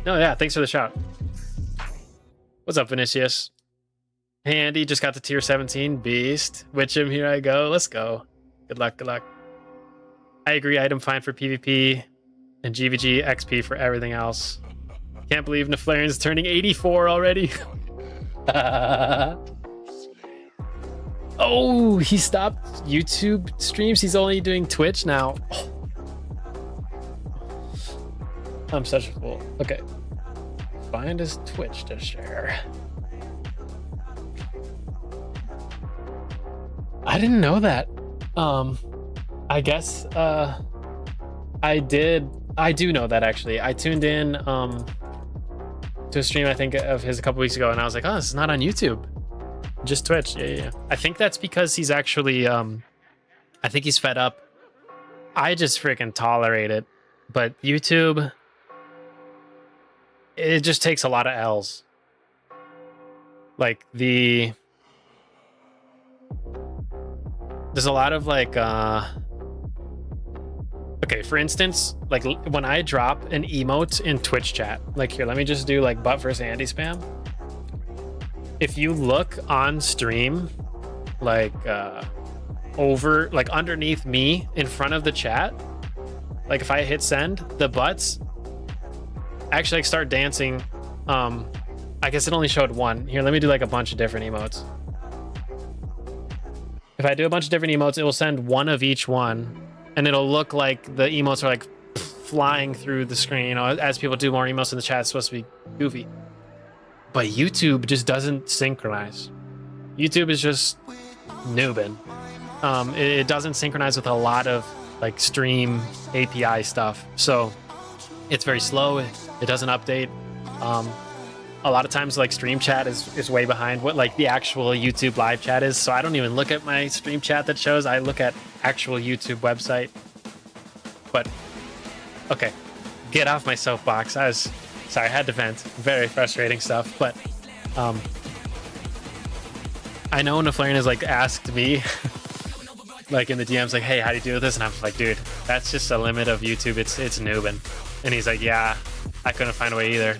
No, yeah, thanks for the shout. What's up, Vinicius? Hey, Andy, just got to tier 17. Beast. Witcham, here I go. Let's go. Good luck, good luck. I agree, item find for PvP and GVG XP for everything else. Can't believe Neflarian's turning 84 already. Oh, he stopped YouTube streams. He's only doing Twitch now. Oh. I'm such a fool. Okay. Find his Twitch to share. I didn't know that. I guess I do know that, actually. I tuned in to a stream, I think, of his a couple weeks ago, and I was like, oh, this is not on YouTube. Just Twitch. Yeah. I think that's because he's actually I think he's fed up. I just freaking tolerate it. But YouTube, it just takes a lot of L's. Like there's a lot of like okay, for instance, like when I drop an emote in Twitch chat, like here, let me just do like butt versus Andy spam. If you look on stream, like over, like underneath me in front of the chat, like if I hit send, the butts actually like start dancing. I guess it only showed one. Here, let me do like a bunch of different emotes. If I do a bunch of different emotes, it will send one of each one. and it'll look like the emotes are like flying through the screen. You know, as people do more emotes in the chat, it's supposed to be goofy. But YouTube just doesn't synchronize. YouTube is just noobin. It doesn't synchronize with a lot of like stream API stuff, so it's very slow. It doesn't update. A lot of times like stream chat is way behind what like the actual YouTube live chat is, so I don't even look at my stream chat that shows. I look at actual YouTube website. But okay, get off my soapbox. I was sorry, I had to vent. Very frustrating stuff. But I know Neflarian has like asked me like in the DMs like, hey, how do you do this? And I'm like, dude, that's just a limit of YouTube. It's noobin. And he's like, yeah, I couldn't find a way either.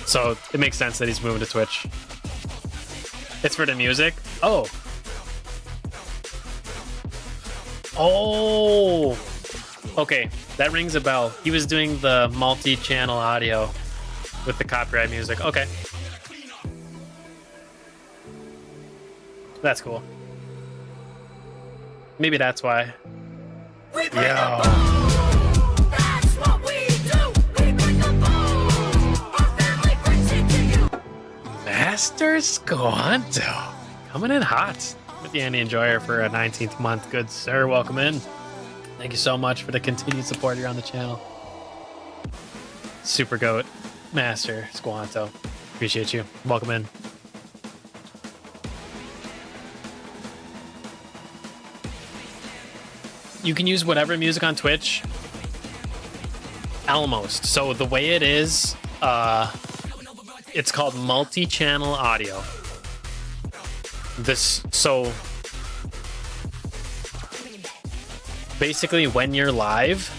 So it makes sense that he's moving to Twitch. It's for the music. Oh, okay, that rings a bell. He was doing the multi-channel audio with the copyright music. Okay, that's cool. Maybe that's why. Yo. Master Squanto coming in hot with the Andy Enjoyer for a 19th month. Good sir, welcome in. Thank you so much for the continued support here on the channel. Super Goat, Master Squanto, appreciate you. Welcome in. You can use whatever music on Twitch, almost. So the way it is, it's called multi-channel audio. So basically when you're live,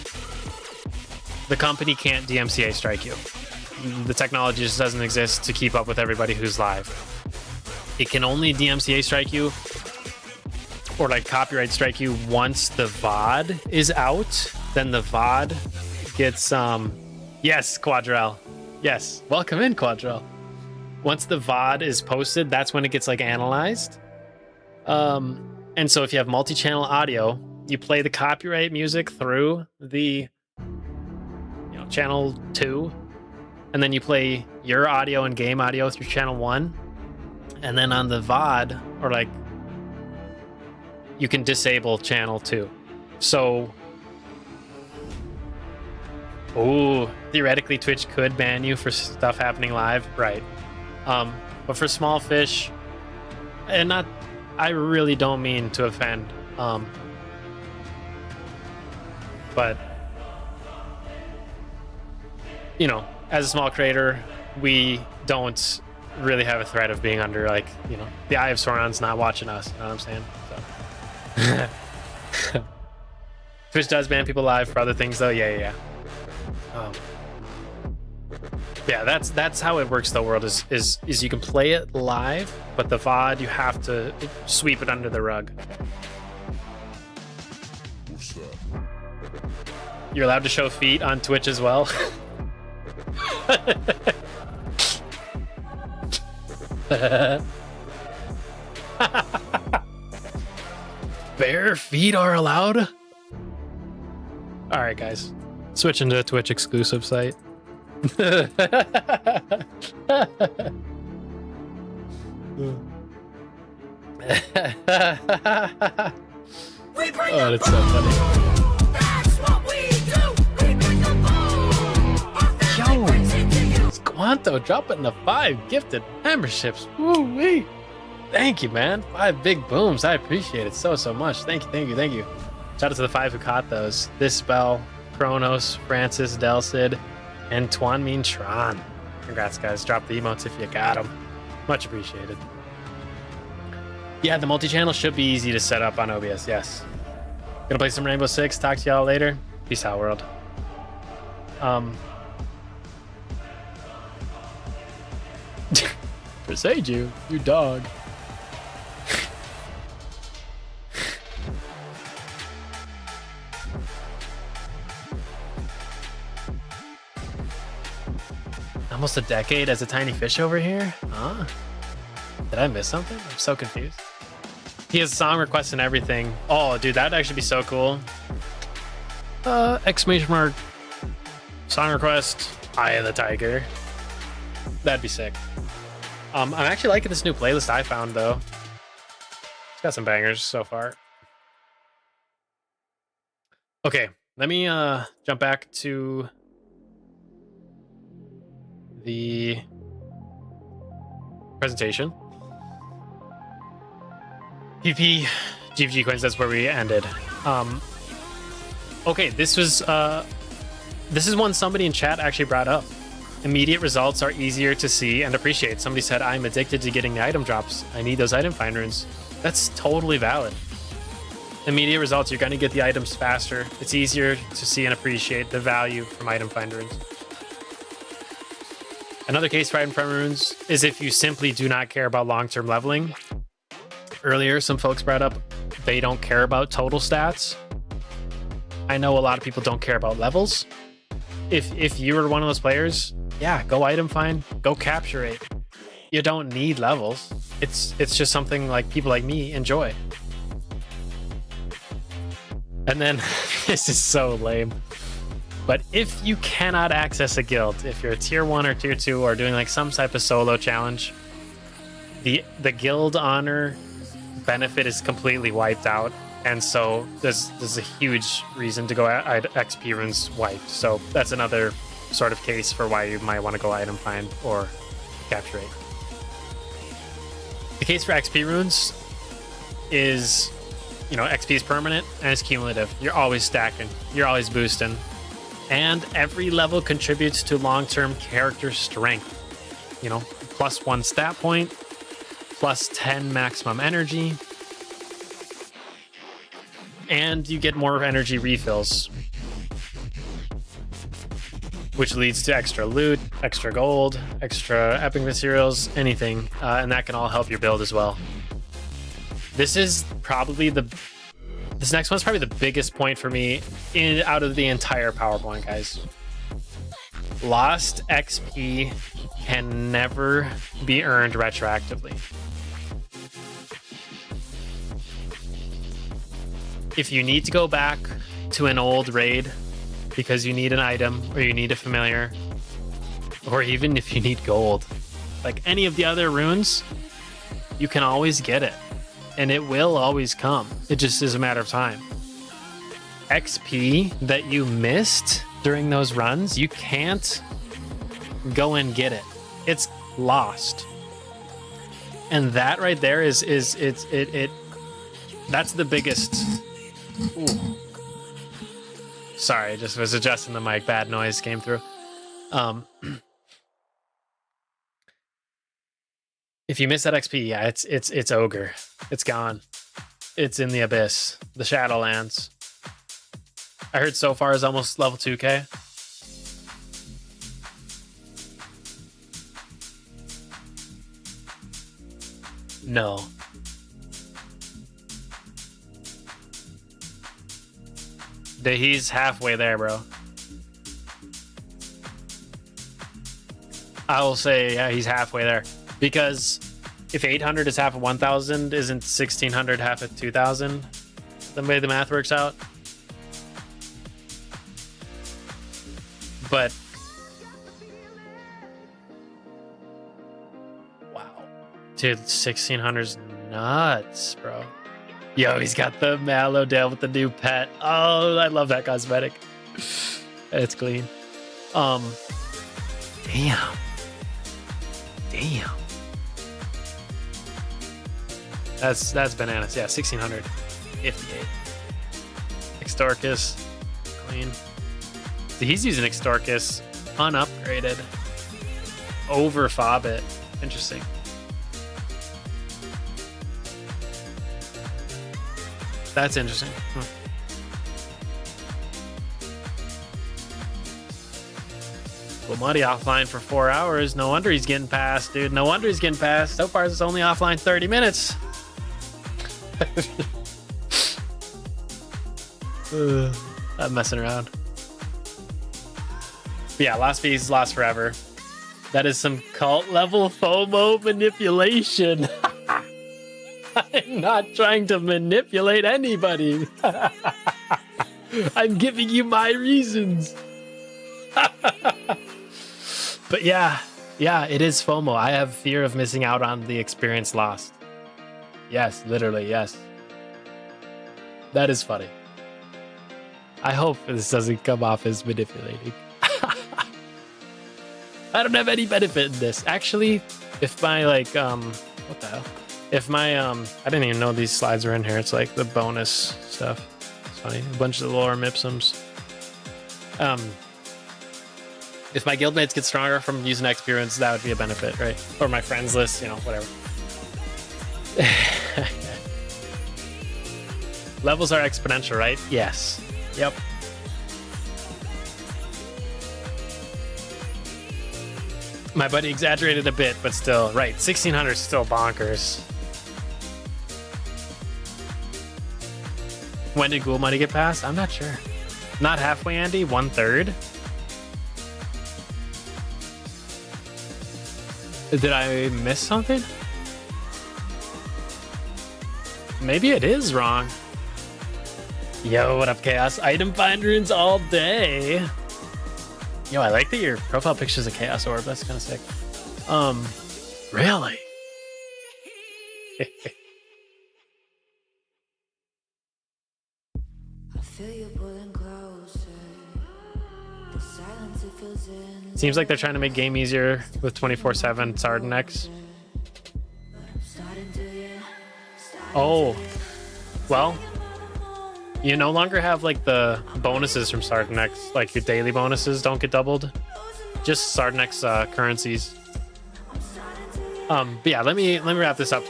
the company can't DMCA strike you. The technology just doesn't exist to keep up with everybody who's live. It can only DMCA strike you or like copyright strike you once the VOD is out. Then the VOD gets yes, Quadrell. Yes, welcome in, Quadrell. Once the VOD is posted, that's when it gets like analyzed. And so if you have multi-channel audio, you play the copyright music through the channel 2, and then you play your audio and game audio through channel 1, and then on the VOD or like you can disable channel 2. So theoretically Twitch could ban you for stuff happening live, right? But for small fish, and I really don't mean to offend, but as a small creator, we don't really have a threat of being under the eye of Sauron's not watching us. You know what I'm saying? So. Twitch does ban people live for other things though. Yeah. Yeah, that's how it works. The world is you can play it live, but the VOD you have to sweep it under the rug. You're allowed to show feet on Twitch as well. Bare feet are allowed? All right, guys, switching to a Twitch exclusive site. Oh, that's so funny. Yo, Squanto dropping the 5 gifted memberships. Woo-wee. Thank you, man. 5 big booms. I appreciate it so much. Thank you. Shout out to the 5 who caught those. This Spell, Kronos, Francis, Delcid, and Tuan Min Tron. Congrats, guys. Drop the emotes if you got them. Much appreciated. Yeah, the multi-channel should be easy to set up on OBS, yes. Gonna play some Rainbow Six. Talk to y'all later. Peace out, world. Presage you dog. Almost a decade as a tiny fish over here? Huh? Did I miss something? I'm so confused. He has song requests and everything. Oh, dude, that'd actually be so cool. Exclamation mark. Song request. Eye of the Tiger. That'd be sick. I'm actually liking this new playlist I found, though. It's got some bangers so far. Okay, let me jump back to the presentation. PP GVG coins, that's where we ended. Okay, this is one somebody in chat actually brought up. Immediate results are easier to see and appreciate. Somebody said, I'm addicted to getting the item drops. I need those item find runes. That's totally valid. Immediate results, you're going to get the items faster. It's easier to see and appreciate the value from item find runes. Another case for item find runes is if you simply do not care about long-term leveling. Earlier, some folks brought up they don't care about total stats. I know a lot of people don't care about levels. If you were one of those players, yeah, go item find, go capture rate. You don't need levels. It's just something like people like me enjoy. And then this is so lame. But if you cannot access a guild, if you're a tier 1 or tier 2 or doing like some type of solo challenge, the guild honor benefit is completely wiped out. And so there's a huge reason to go at XP runes wiped. So that's another sort of case for why you might want to go item find or capture rate. The case for XP runes is, you know, XP is permanent and it's cumulative. You're always stacking, you're always boosting. And every level contributes to long-term character strength. You know, +1 stat point, +10 maximum energy, and you get more energy refills, which leads to extra loot, extra gold, extra epic materials, anything, and that can all help your build as well. This next one's probably the biggest point for me out of the entire PowerPoint, guys. Lost XP can never be earned retroactively. If you need to go back to an old raid because you need an item or you need a familiar, or even if you need gold, like any of the other runes, you can always get it. And it will always come. It just is a matter of time. XP that you missed during those runs, you can't go and get it. It's lost. And that right there is that's the biggest. Ooh. Sorry, I just was adjusting the mic. Bad noise came through. If you miss that XP, yeah, it's ogre. It's gone. It's in the abyss. The Shadowlands. I heard so far is almost level 2k. No. He's halfway there, bro. I will say, yeah, he's halfway there. Because if 800 is half of 1,000, isn't 1,600 half of 2,000? The way the math works out. But wow, dude, 1,600's nuts, bro. Yo, he's got the Mallow Dale with the new pet. Oh, I love that cosmetic. It's clean. Damn. That's bananas. Yeah, 1,658. Extorcus, clean. So he's using Extorcus unupgraded over Fobbit. Interesting. That's interesting. Well, Muddy offline for 4 hours. No wonder he's getting past, dude. No wonder he's getting past. So far, it's only offline 30 minutes. I'm messing around. But yeah, Lost Bees, Lost Forever. That is some cult level FOMO manipulation. I'm not trying to manipulate anybody. I'm giving you my reasons. But yeah, it is FOMO. I have fear of missing out on the experience lost. Yes, literally, yes. That is funny. I hope this doesn't come off as manipulating. I don't have any benefit in this. Actually, if my what the hell? If my I didn't even know these slides were in here. It's like the bonus stuff. It's funny. A bunch of the lorem ipsums. If my guildmates get stronger from using experience, that would be a benefit, right? Or my friends list, whatever. Levels are exponential, right? Yes. Yep. My buddy exaggerated a bit, but still, right. 1600 is still bonkers. When did Ghoul Money get passed? I'm not sure. Not halfway, Andy. 1/3. Did I miss something? Maybe it is wrong. Yo, what up, Chaos? Item find runes all day. Yo, I like that your profile picture is a Chaos Orb. That's kind of sick. Really? Seems like they're trying to make game easier with 24/7 Sardanex. Oh, well, you no longer have like the bonuses from Sardanex, like your daily bonuses don't get doubled. Just Sardanex currencies. But yeah, let me wrap this up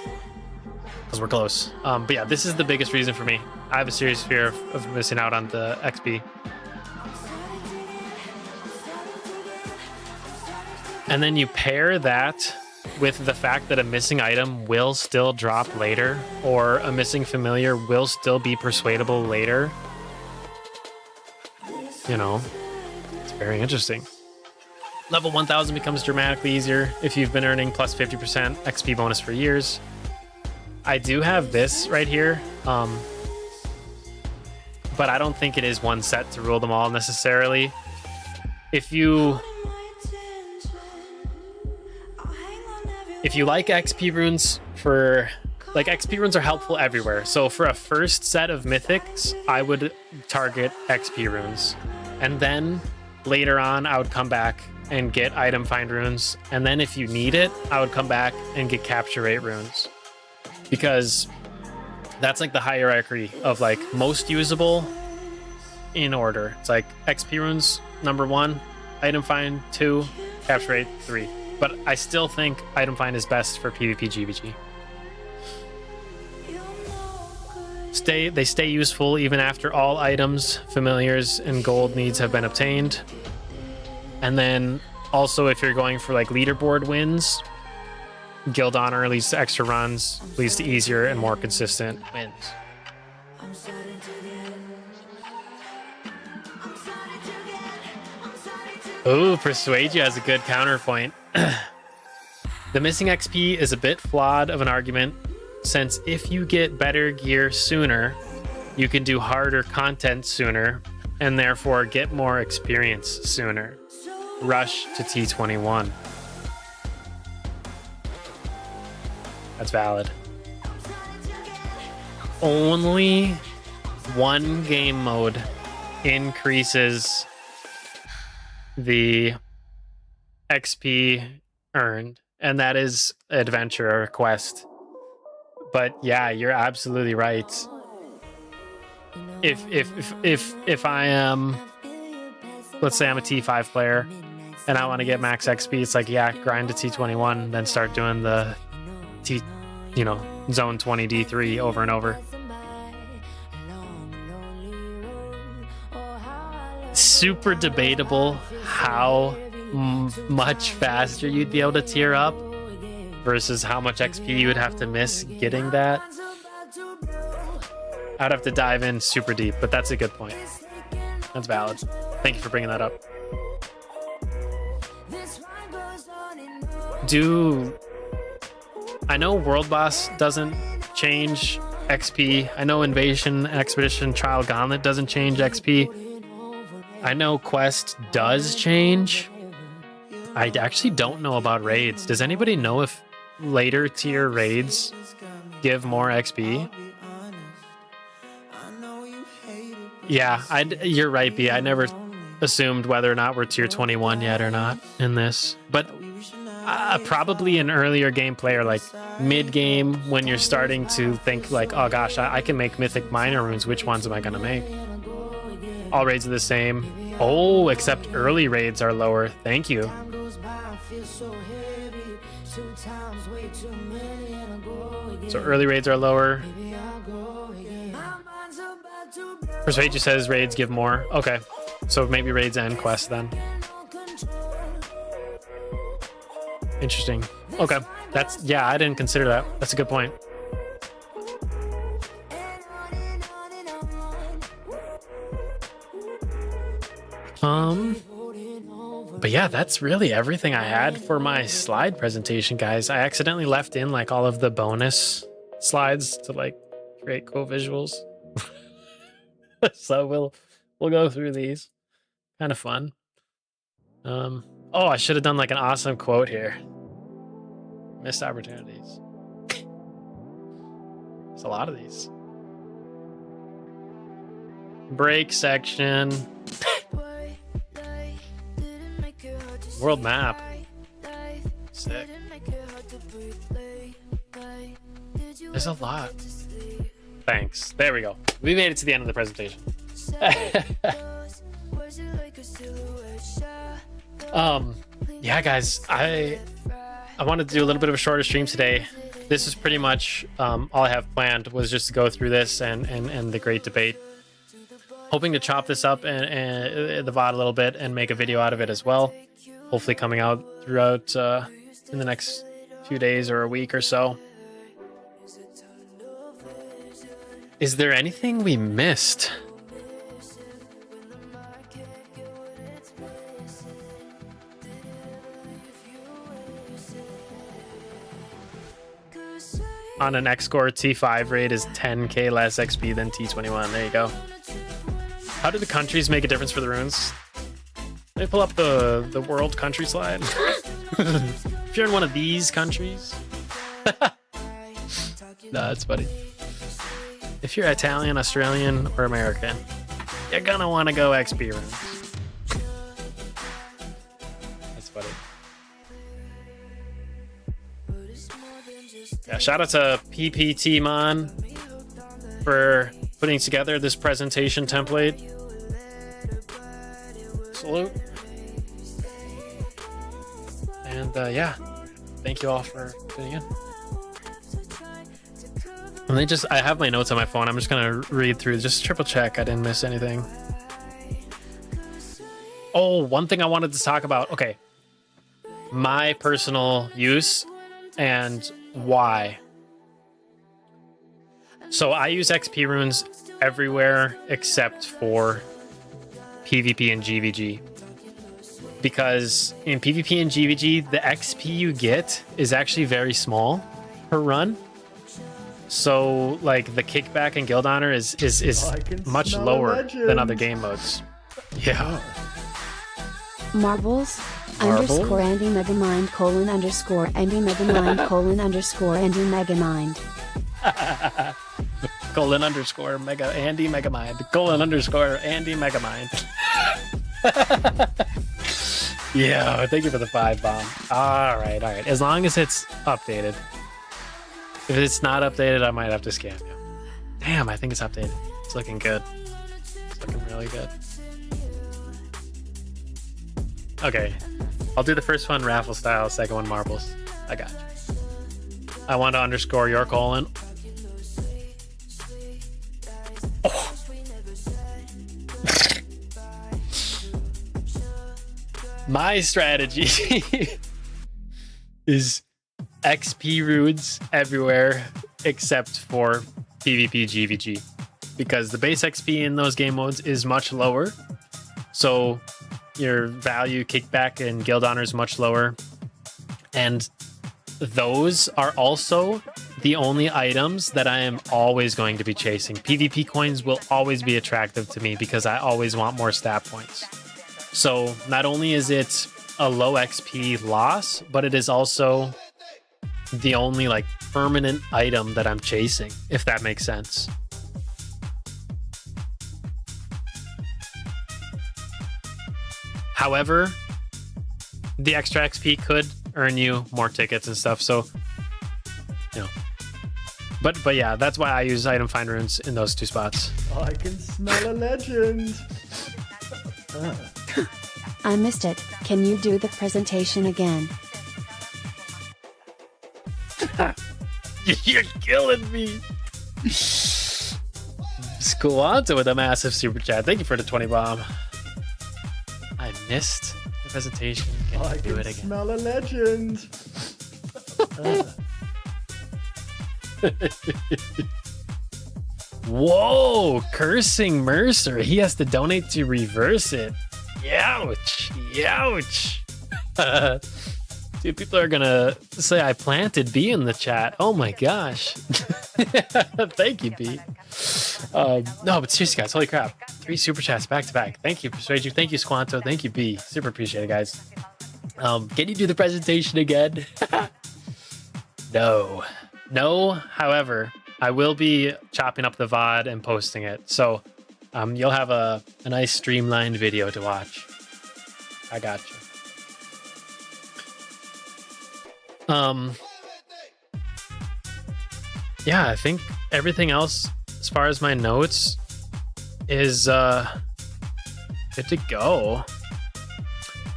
because we're close. But yeah, this is the biggest reason for me. I have a serious fear of missing out on the XP. And then you pair that with the fact that a missing item will still drop later, or a missing familiar will still be persuadable later. It's very interesting. Level 1000 becomes dramatically easier if you've been earning plus 50% XP bonus for years. I do have this right here, but I don't think it is one set to rule them all necessarily. If you like XP runes XP runes are helpful everywhere. So for a first set of mythics, I would target XP runes. And then later on, I would come back and get item find runes. And then if you need it, I would come back and get capture rate runes. Because that's like the hierarchy of like most usable in order. It's like XP runes, number 1, item find 2, capture rate 3. But I still think item find is best for PvP GVG. They stay useful even after all items, familiars, and gold needs have been obtained. And then also if you're going for like leaderboard wins, Guild Honor leads to extra runs, leads to easier and more consistent wins. Ooh, Persuade You has a good counterpoint. The missing XP is a bit flawed of an argument, since if you get better gear sooner, you can do harder content sooner, and therefore get more experience sooner. Rush to T21. That's valid. Only one game mode increases the XP earned, and that is adventure or quest. But yeah, you're absolutely right. If I am, let's say I'm a T5 player and I want to get max XP, it's like, yeah, grind to T21, then start doing the zone 20 D3 over and over. Super debatable how much faster you'd be able to tier up versus how much XP you would have to miss getting that. I'd have to dive in super deep, but that's a good point. That's valid. Thank you for bringing that up. I know World Boss doesn't change XP. I know Invasion, Expedition, Trial Gauntlet doesn't change XP. I know Quest does change. I actually don't know about raids. Does anybody know if later tier raids give more XP? Yeah, you're right, B. I never assumed whether or not we're tier 21 yet or not in this. But probably an earlier gameplay or like mid-game when you're starting to think like, oh gosh, I can make Mythic Minor runes. Which ones am I going to make? All raids are the same. Oh, except early raids are lower. Thank you. So early raids are lower. Persuade just says raids give more. Okay, so maybe raids and quests then. Interesting. Okay, that's, yeah, I didn't consider that. That's a good point. But yeah, that's really everything I had for my slide presentation, guys. I accidentally left in like all of the bonus slides to like create cool visuals. So we'll go through these. Kind of fun. Oh, I should have done like an awesome quote here. Missed opportunities. There's a lot of these. Break section. World map. Sick. There's a lot. Thanks. There we go. We made it to the end of the presentation. Yeah, guys, I wanted to do a little bit of a shorter stream today. This is pretty much all I have planned, was just to go through this and the great debate. Hoping to chop this up and the VOD a little bit and make a video out of it as well. Hopefully coming out throughout in the next few days or a week or so. Is there anything we missed? On an X-Score, T5 raid is 10k less XP than T21. There you go. How do the countries make a difference for the runes? Let me pull up the world country slide. If you're in one of these countries. Nah, that's funny. If you're Italian, Australian, or American, you're gonna want to go XP runes. That's funny. Yeah, shout out to PPT Mon for putting together this presentation template. Salute. And yeah, thank you all for tuning in. And I have my notes on my phone. I'm just gonna read through, just triple check I didn't miss anything. Oh, one thing I wanted to talk about. Okay, my personal use and why. So I use XP runes everywhere except for PvP and GVG. Because in PvP and GVG, the XP you get is actually very small per run. So like the kickback in Guild Honor is much lower than other game modes. Yeah. Marbles underscore Andy Megamind colon underscore Andy Megamind colon underscore Andy Megamind. Colon underscore Mega Andy Megamind colon underscore Andy Megamind. Yeah, thank you for the 5 bomb. All right. As long as it's updated. If it's not updated, I might have to scam you. Damn, I think it's updated. It's looking good. It's looking really good. Okay, I'll do the first one raffle style, second one marbles. I got you. I want to underscore your colon. Oh. My strategy is XP runes everywhere except for PvP GVG, because the base XP in those game modes is much lower, so your value kickback in Guild Honor is much lower, and those are also the only items that I am always going to be chasing. PvP coins will always be attractive to me because I always want more stat points. So not only is it a low XP loss, but it is also the only like permanent item that I'm chasing, if that makes sense. However, the extra XP could earn you more tickets and stuff, so you know. But yeah, that's why I use item find runes in those two spots. I can smell a legend. I missed it. Can you do the presentation again? You're killing me. Squanto with a massive super chat. Thank you for the 20 bomb. I missed the presentation. Can I you do can it again? smell a legend. Whoa, cursing Mercer. He has to donate to reverse it. Youch. Youch. Dude, people are gonna say I planted B in the chat. Oh my gosh. Thank you, B. No, but seriously, guys, holy crap. 3 super chats back to back. Thank you, Persuade You. Thank you, Squanto. Thank you, B. Super appreciate it, guys. Can you do the presentation again? No. No, however, I will be chopping up the VOD and posting it. So you'll have a nice streamlined video to watch. I got you. Yeah, I think everything else as far as my notes is good to go.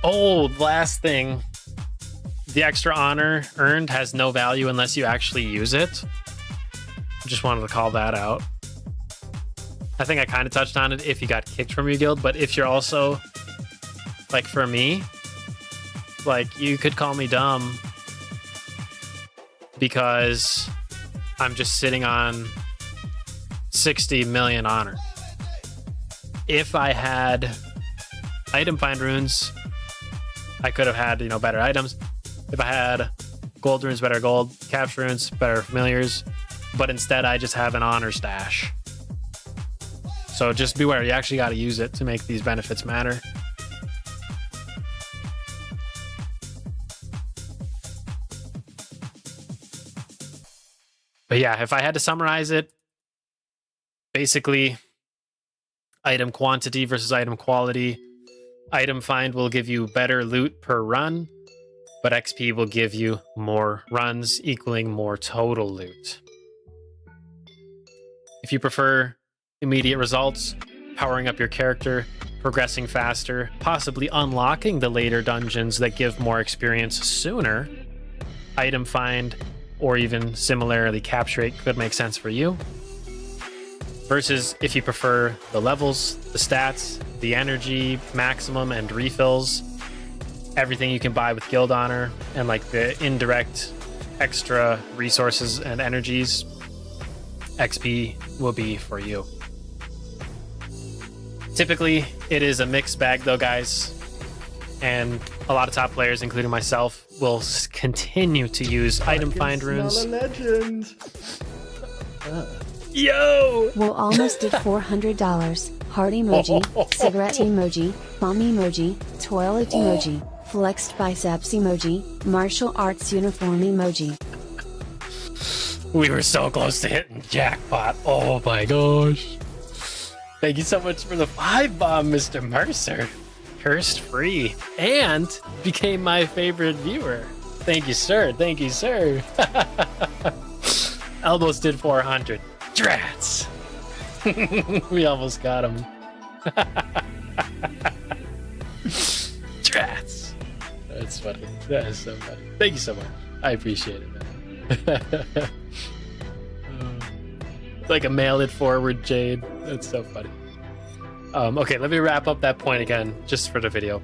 Oh, last thing. The extra honor earned has no value unless you actually use it. Just wanted to call that out. I think I kind of touched on it if you got kicked from your guild, but if you're also, like for me, like you could call me dumb because I'm just sitting on 60 million honor. If I had item find runes, I could have had, better items. If I had gold runes, better gold, capture runes, better familiars, but instead I just have an honor stash. So just beware, you actually got to use it to make these benefits matter. But yeah, if I had to summarize it, basically item quantity versus item quality. Item find will give you better loot per run, but XP will give you more runs, equaling more total loot. If you prefer immediate results, powering up your character, progressing faster, possibly unlocking the later dungeons that give more experience sooner, item find or even similarly capture rate could make sense for you. Versus if you prefer the levels, the stats, the energy, maximum, and refills, everything you can buy with guild honor, and like the indirect extra resources and energies, XP will be for you. Typically, it is a mixed bag though, guys. And a lot of top players, including myself, will continue to use item find runes. Smell a legend. Yo! Well, almost did $400. Heart emoji, cigarette emoji, bomb emoji, toilet emoji, flexed biceps emoji, martial arts uniform emoji. We were so close to hitting jackpot. Oh my gosh. Thank you so much for the 5 bomb, Mr. Mercer. Cursed free. And became my favorite viewer. Thank you, sir. Thank you, sir. Almost did 400. Drats. We almost got him. Drats. That's funny. That is so funny. Thank you so much. I appreciate it, man. It's like a mail it forward, Jade. That's so funny. Okay, let me wrap up that point again, just for the video.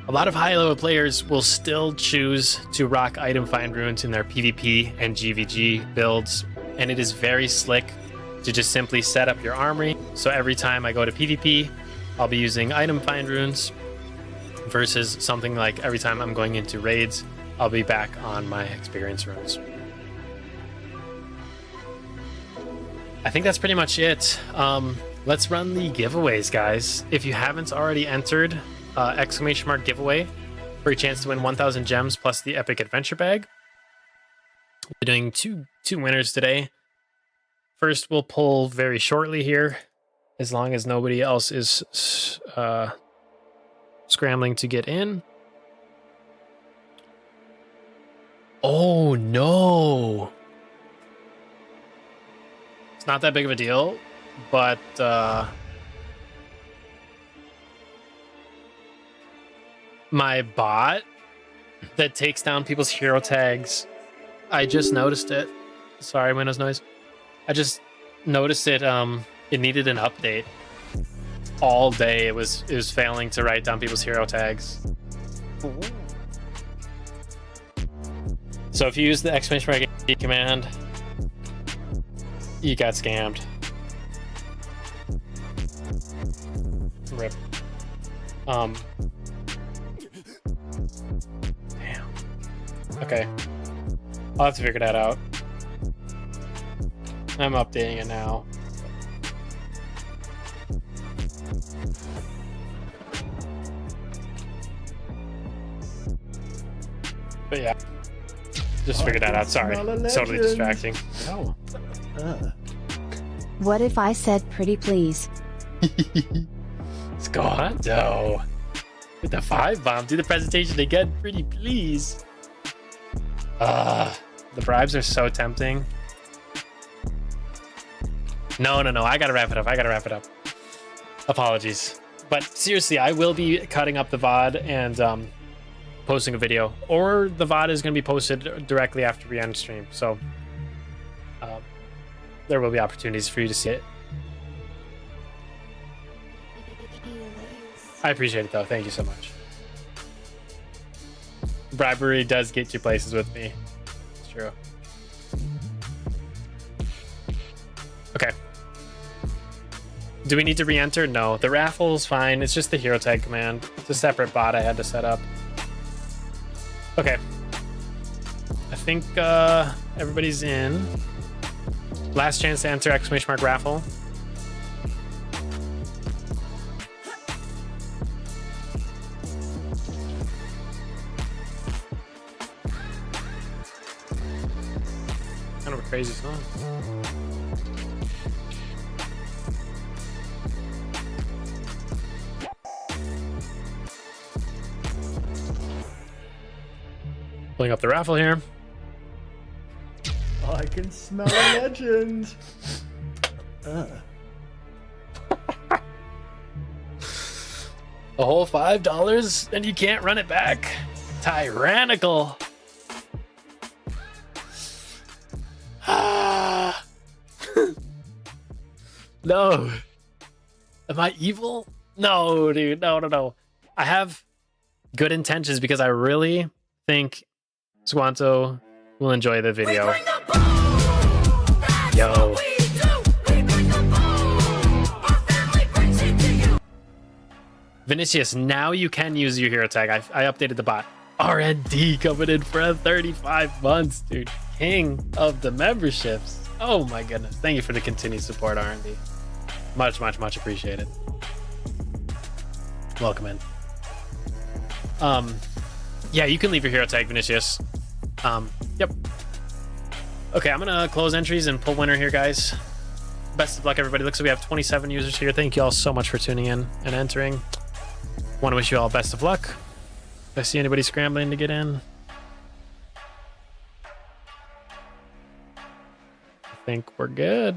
A lot of high-level players will still choose to rock item find runes in their PvP and GVG builds, and it is very slick to just simply set up your armory. So every time I go to PvP, I'll be using item find runes, versus something like every time I'm going into raids, I'll be back on my experience runes. I think that's pretty much it. Let's run the giveaways, guys. If you haven't already entered exclamation mark giveaway for a chance to win 1,000 gems plus the epic adventure bag. We're doing two winners today. First, we'll pull very shortly here, as long as nobody else is scrambling to get in. Oh no! It's not that big of a deal, but my bot that takes down people's hero tags, I just noticed it. Sorry, Windows noise. I just noticed it. It needed an update. All day it was failing to write down people's hero tags. So if you use the exclamation mark command, you got scammed. Rip. Damn. Okay. I'll have to figure that out. I'm updating it now. But yeah. Just figured that out. Sorry. Totally distracting. Oh. What if I said pretty please? Squanto. With the 5 bomb. Do the presentation again, pretty please. The bribes are so tempting. No. I gotta wrap it up. Apologies. But seriously, I will be cutting up the VOD and posting a video. Or the VOD is going to be posted directly after we end stream. So there will be opportunities for you to see it. I appreciate it though. Thank you so much. Bribery does get you places with me. It's true. Okay. Do we need to re-enter? No. The raffle's fine. It's just the hero tag command. It's a separate bot I had to set up. Okay. I think everybody's in. Last chance to enter exclamation mark raffle. Kind of a crazy song. Pulling up the raffle here. I can smell a legend. A whole $5 and you can't run it back. Tyrannical. No. Am I evil? No, dude. No. I have good intentions because I really think Squanto will enjoy the video. Yo. Vinicius, now you can use your hero tag. I updated the bot. RND coming in for 35 months, dude. King of the memberships. Oh my goodness. Thank you for the continued support, RND. Much appreciated. Welcome in. Yeah, you can leave your hero tag, Vinicius. Yep. Okay, I'm gonna close entries and pull winner here, guys. Best of luck, everybody. Looks like we have 27 users here. Thank you all so much for tuning in and entering. Want to wish you all best of luck. If I see anybody scrambling to get in, I think we're good.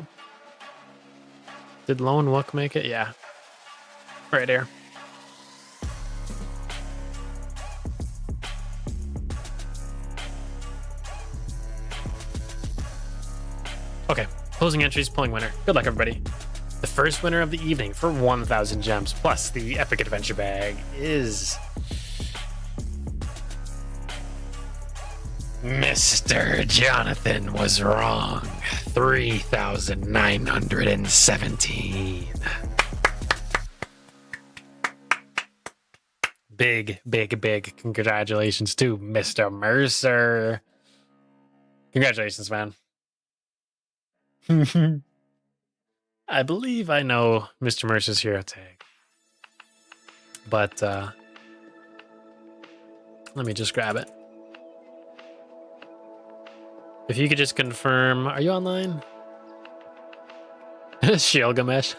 Did Lone Wook make it? Yeah. Right here. Okay, closing entries, pulling winner. Good luck, everybody. The first winner of the evening for 1,000 gems plus the epic adventure bag is Mr. Jonathan was wrong. 3,917. Big congratulations to Mr. Mercer. Congratulations, man. I believe I know Mr. Mercer's hero tag. But let me just grab it. If you could just confirm, are you online? Shilgamesh.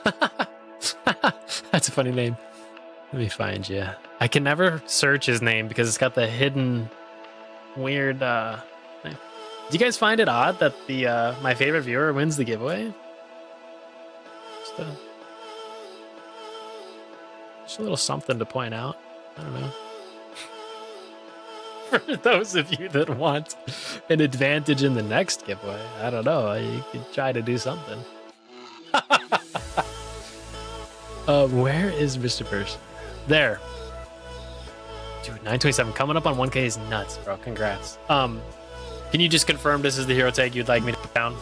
That's a funny name. Let me find you. I can never search his name because it's got the hidden weird thing. Do you guys find it odd that the my favorite viewer wins the giveaway? Just a little something to point out. I don't know. For those of you that want an advantage in the next giveaway, I don't know. You could try to do something. Where is Mr. Burst? There. Dude, 927 coming up on 1K is nuts, bro. Congrats. Can you just confirm this is the hero tag you'd like me to put down?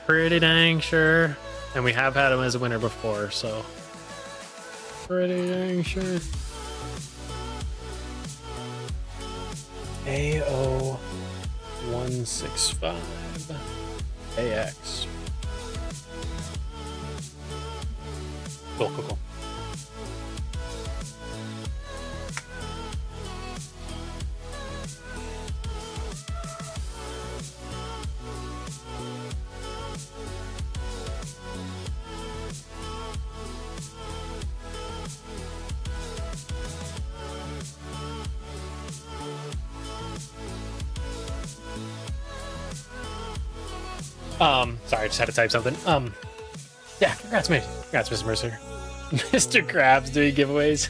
Pretty dang sure. And we have had him as a winner before, so pretty dang sure. AO165 AX. Cool, cool, cool. Sorry, I just had to type something. Yeah, congrats, mate. Congrats, Mr. Mercer. Mr. Krabs doing giveaways.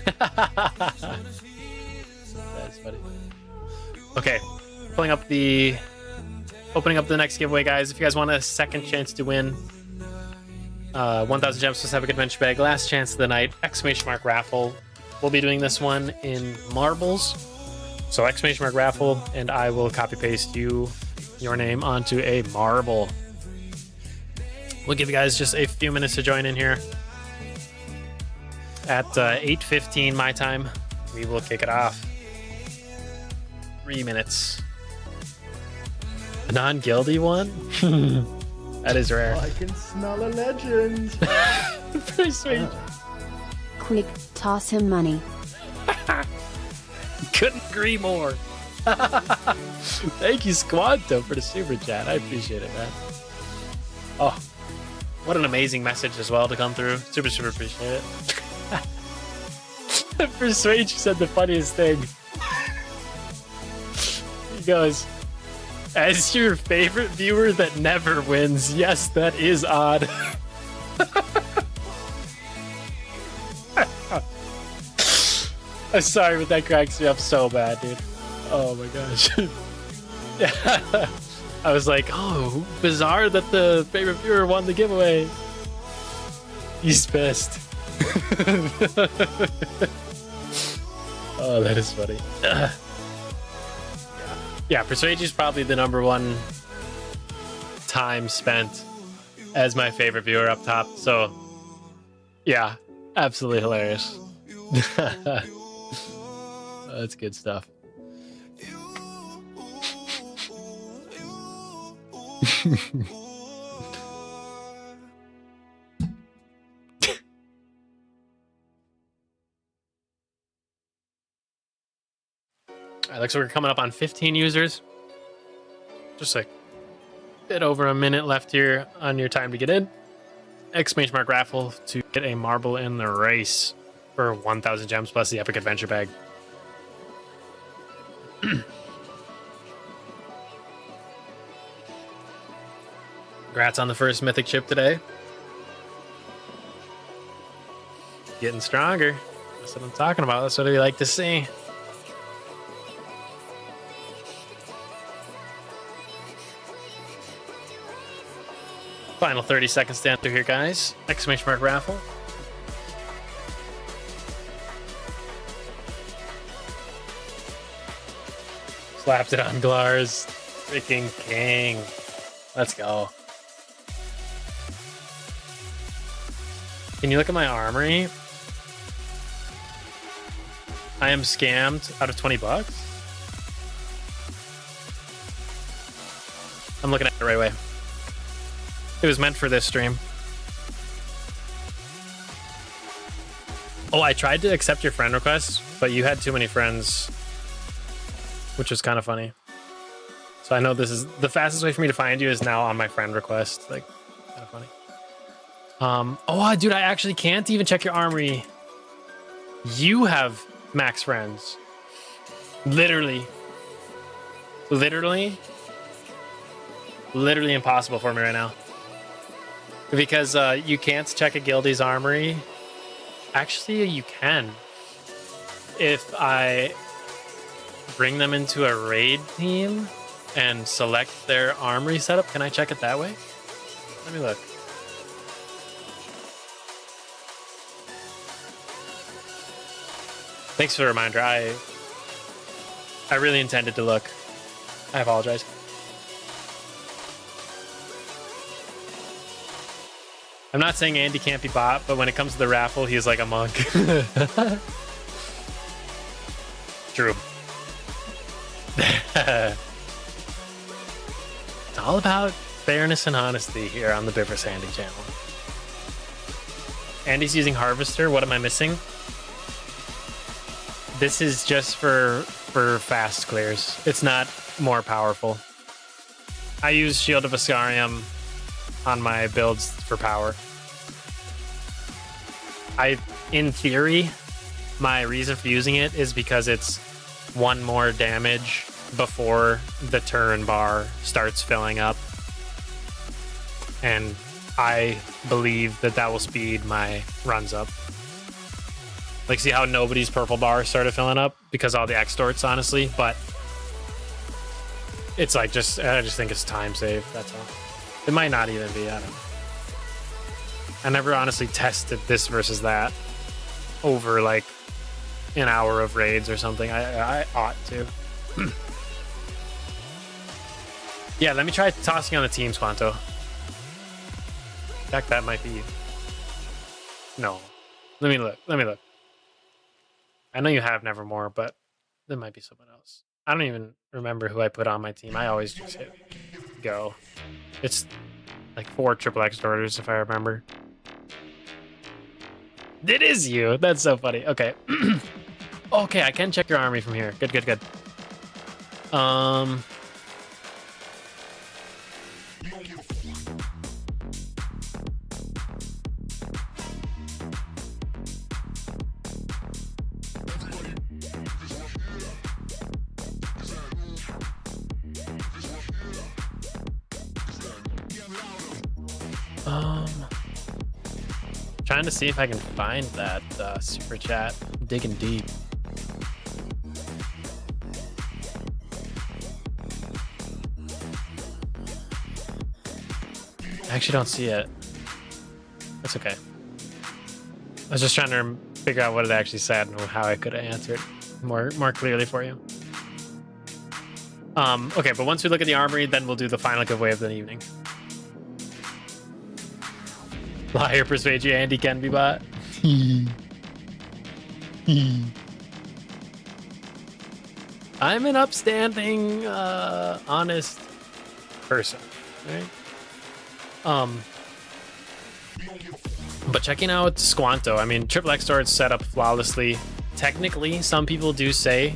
That's funny. Okay, opening up the next giveaway, guys. If you guys want a second chance to win 1,000 gems plus have a good adventure bag, last chance of the night, exclamation mark raffle. We'll be doing this one in marbles. So exclamation mark raffle, and I will copy paste your name onto a marble. We'll give you guys just a few minutes to join in here. At 8:15 my time, we will kick it off. 3 minutes. A non-guilty one? That is rare. I can smell a legend. Pretty sweet. Quick, toss him money. Couldn't agree more. Thank you, Squanto, for the super chat. I appreciate it, man. Oh, what an amazing message as well to come through. Super, super appreciate it. Persuade said the funniest thing. He goes, as your favorite viewer that never wins, yes, that is odd. I'm sorry, but that cracks me up so bad, dude. Oh my gosh. Yeah. I was like, oh, bizarre that the favorite viewer won the giveaway. He's pissed. Oh, that is funny. Yeah, Persuade is probably the #1 time spent as my favorite viewer up top. So, yeah, absolutely hilarious. That's good stuff. Alright, looks like we're coming up on 15 users. Just like a bit over a minute left here on your time to get in. Exclamation mark raffle to get a marble in the race for 1,000 gems plus the epic adventure bag. Congrats on the first mythic chip today. Getting stronger. That's what I'm talking about. That's what we like to see. Final 30 seconds to enter here, guys. Exclamation mark raffle. Slapped it on Glar's. Freaking king. Let's go. Can you look at my armory? I am scammed out of 20 bucks. I'm looking at it right away. It was meant for this stream. Oh, I tried to accept your friend request, but you had too many friends, which was kind of funny. So I know this is the fastest way for me to find you is now on my friend request. Like, kind of funny. Oh, dude, I actually can't even check your armory. You have max friends. Literally impossible for me right now. Because you can't check a guildie's armory. Actually, you can. If I bring them into a raid team and select their armory setup, can I check it that way? Let me look. Thanks for the reminder. I really intended to look. I apologize. I'm not saying Andy can't be bought, but when it comes to the raffle, he's like a monk. True. It's all about fairness and honesty here on the Bivers Andy channel. Andy's using Harvester. What am I missing? This is just for fast clears. It's not more powerful. I use Shield of Ascarium on my builds for power. In theory, my reason for using it is because it's one more damage before the turn bar starts filling up. And I believe that will speed my runs up. Like, see how nobody's purple bar started filling up? Because all the extorts, honestly. But it's like, I just think it's time save, that's all. It might not even be, I don't know. I never honestly tested this versus that over like an hour of raids or something. I ought to. Yeah, let me try tossing on the team, Squanto. In fact, that might be you. No. Let me look. I know you have Nevermore, but there might be someone else. I don't even remember who I put on my team. I always just hit go. It's like 4 triple X orders, if I remember. It is you. That's so funny. Okay. Okay, I can check your army from here. Good. Trying to see if I can find that super chat. Digging deep. I actually don't see it. That's okay. I was just trying to figure out what it actually said and how I could answer it more clearly for you. Okay, but once we look at the armory, then we'll do the final giveaway of the evening. Liar, persuade you, Andy can be bought. I'm an upstanding, honest person, right? But checking out Squanto, I mean, triple X storage set up flawlessly. Technically, some people do say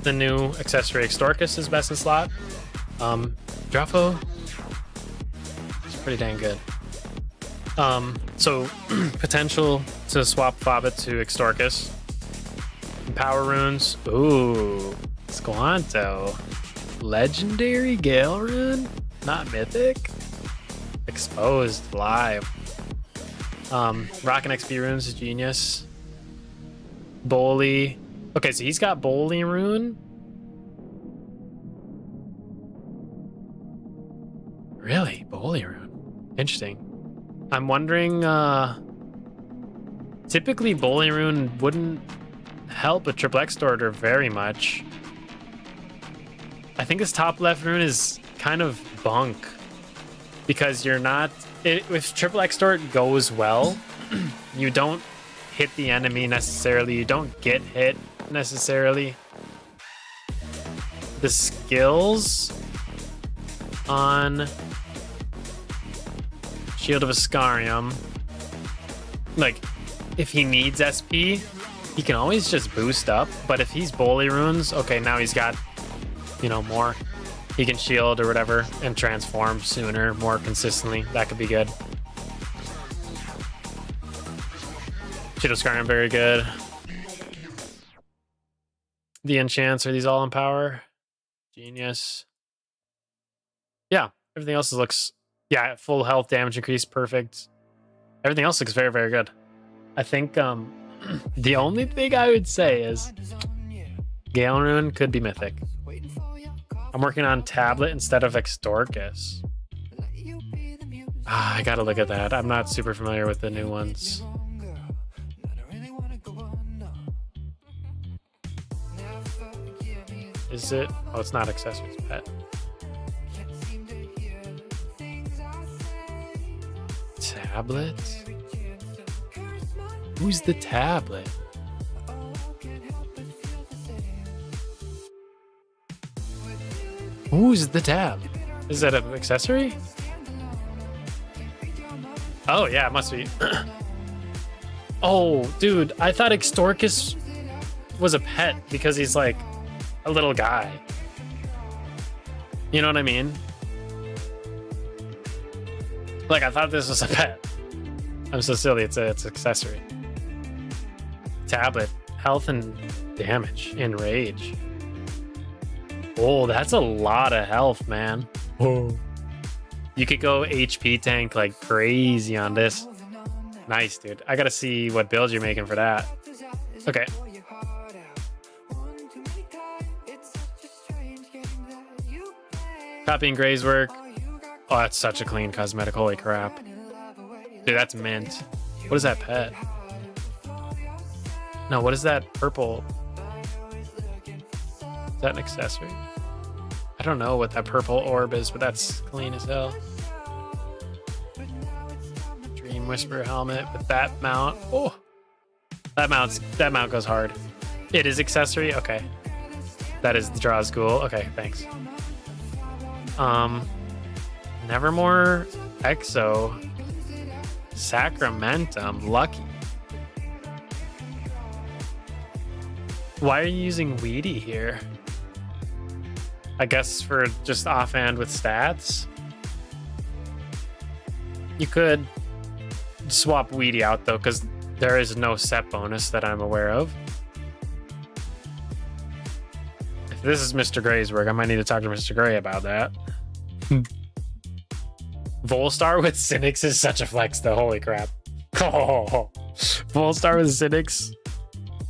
the new accessory Extorcus is best in slot. Drafo is pretty dang good. So potential to swap Fobbit to Extorcus. Power runes. Ooh, Squanto. Legendary Gale rune? Not mythic? Exposed live. Rock and XP runes is genius. Boley. Okay, so he's got Boley rune. Really? Boley rune. Interesting. I'm wondering, typically Boley rune wouldn't help a triple X starter very much. I think his top left rune is kind of bunk because you're not, if triple X start goes well, you don't hit the enemy necessarily, you don't get hit necessarily. The skills on Shield of Ascarium. Like, if he needs SP, he can always just boost up. But if he's Bully Runes, okay, now he's got, you know, more. He can shield or whatever and transform sooner, more consistently. That could be good. Shield of Ascarium, very good. The enchants, are these all in power? Genius. Yeah, everything else looks, yeah, full health, damage increase, perfect. Everything else looks very, very good. I think the only thing I would say is Gale Rune could be mythic. I'm working on Tablet instead of Extorcus. I gotta look at that. I'm not super familiar with the new ones. Is it? Oh, it's not accessories pet. Tablet? Who's the tablet? Who's the tab? Is that an accessory? Oh, yeah, it must be. Oh, dude, I thought Extorcus was a pet because he's like a little guy. You know what I mean? Like, I thought this was a pet. I'm so silly. It's accessory. Tablet, health and damage, enrage. Oh, that's a lot of health, man. Oh. You could go HP tank like crazy on this. Nice, dude. I gotta see what build you're making for that. Okay. Copying Gray's work. Oh, that's such a clean cosmetic. Holy crap. Dude, that's mint. What is that pet? No, what is that purple? Is that an accessory? I don't know what that purple orb is, but that's clean as hell. Dream Whisperer helmet with that mount. Oh, that mount goes hard. It is accessory. Okay, that is the draw school. Okay, thanks. Nevermore, Exo, Sacramentum, Lucky. Why are you using Weedy here? I guess for just offhand with stats. You could swap Weedy out though, because there is no set bonus that I'm aware of. If this is Mr. Gray's work, I might need to talk to Mr. Gray about that. Volstar with Cynics is such a flex though, holy crap. Oh, Volstar with Cynics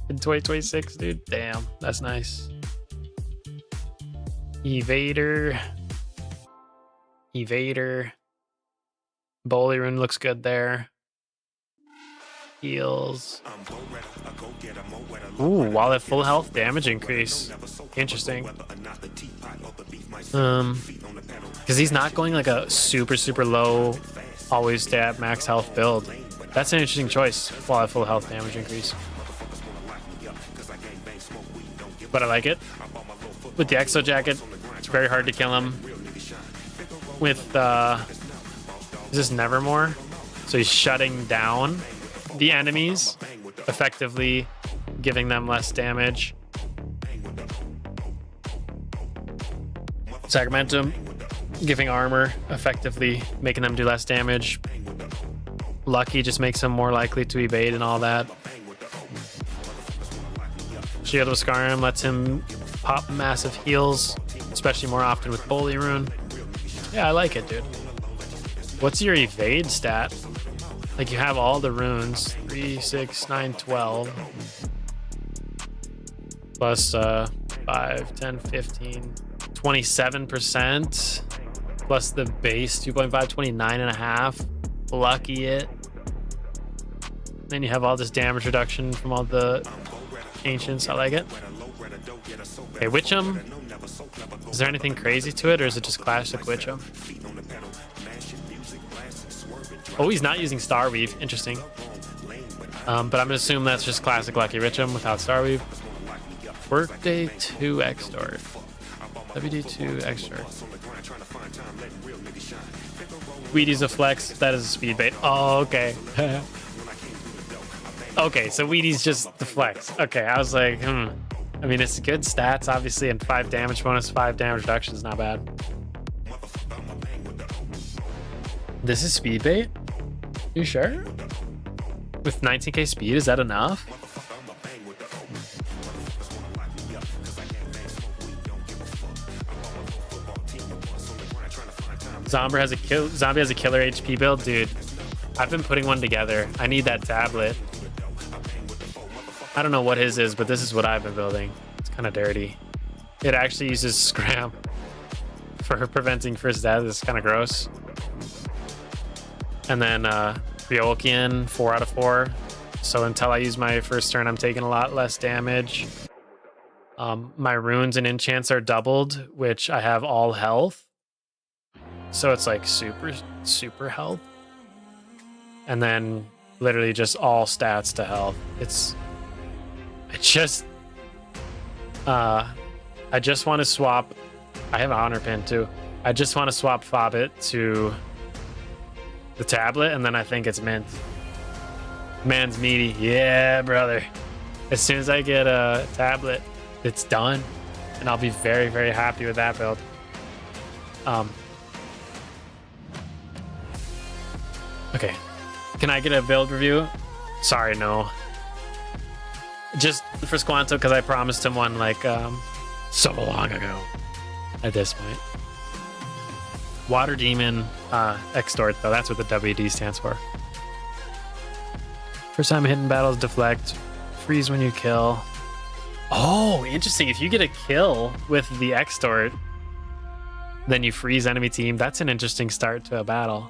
in 2026, dude. Damn, that's nice. Evader. Bully Rune looks good there. Heals. Ooh, while at full health, damage increase. Interesting. Because he's not going like a super low, always stay at max health build. That's an interesting choice while at full health, damage increase. But I like it. With the Exo Jacket, it's very hard to kill him. With is this Nevermore? So he's shutting down the enemies, effectively giving them less damage. Sacramentum, giving armor, effectively making them do less damage. Lucky just makes them more likely to evade and all that. Shield of Ascarium lets him pop massive heals, especially more often with Bully Rune. Yeah, I like it, dude. What's your evade stat? Like, you have all the runes, 3, 6, 9, 12. Plus 5, 10, 15, 27%. Plus the base, 2.5, 29.5. Lucky it. Then you have all this damage reduction from all the ancients. I like it. Okay, Witch'em. Is there anything crazy to it, or is it just classic Witch'em? Oh, he's not using Starweave. Interesting. But I'm gonna assume that's just classic Lucky Witch'em without Starweave. Workday 2 Xdorf. WD2 Xdorf. Weedy's a flex. That is a speed bait. Oh, okay. Okay, so Weedy's just the flex. Okay, I was like, I mean, it's good stats, obviously, and 5 damage bonus, 5 damage reduction is not bad. This is speed bait? You sure? With 19k speed, is that enough? Zombie has a killer HP build, dude. I've been putting one together. I need that tablet. I don't know what his is, but this is what I've been building. It's kind of dirty. It actually uses scram for preventing first death. It's kind of gross. And then Ryokian, 4 out of 4. So until I use my first turn, I'm taking a lot less damage. My runes and enchants are doubled, which I have all health. So it's like super health. And then literally just all stats to health. I just want to swap. I have an honor pin too. I just want to swap Fobbit to the tablet, and then I think it's mint. Man's meaty. Yeah, brother. As soon as I get a tablet, it's done. And I'll be very, very happy with that build. Okay. Can I get a build review? Sorry, no. Just for Squanto, because I promised him one like so long ago at this point. Water Demon Extort, though. That's what the WD stands for. First time hitting battles, deflect. Freeze when you kill. Oh, interesting. If you get a kill with the Extort, then you freeze enemy team. That's an interesting start to a battle.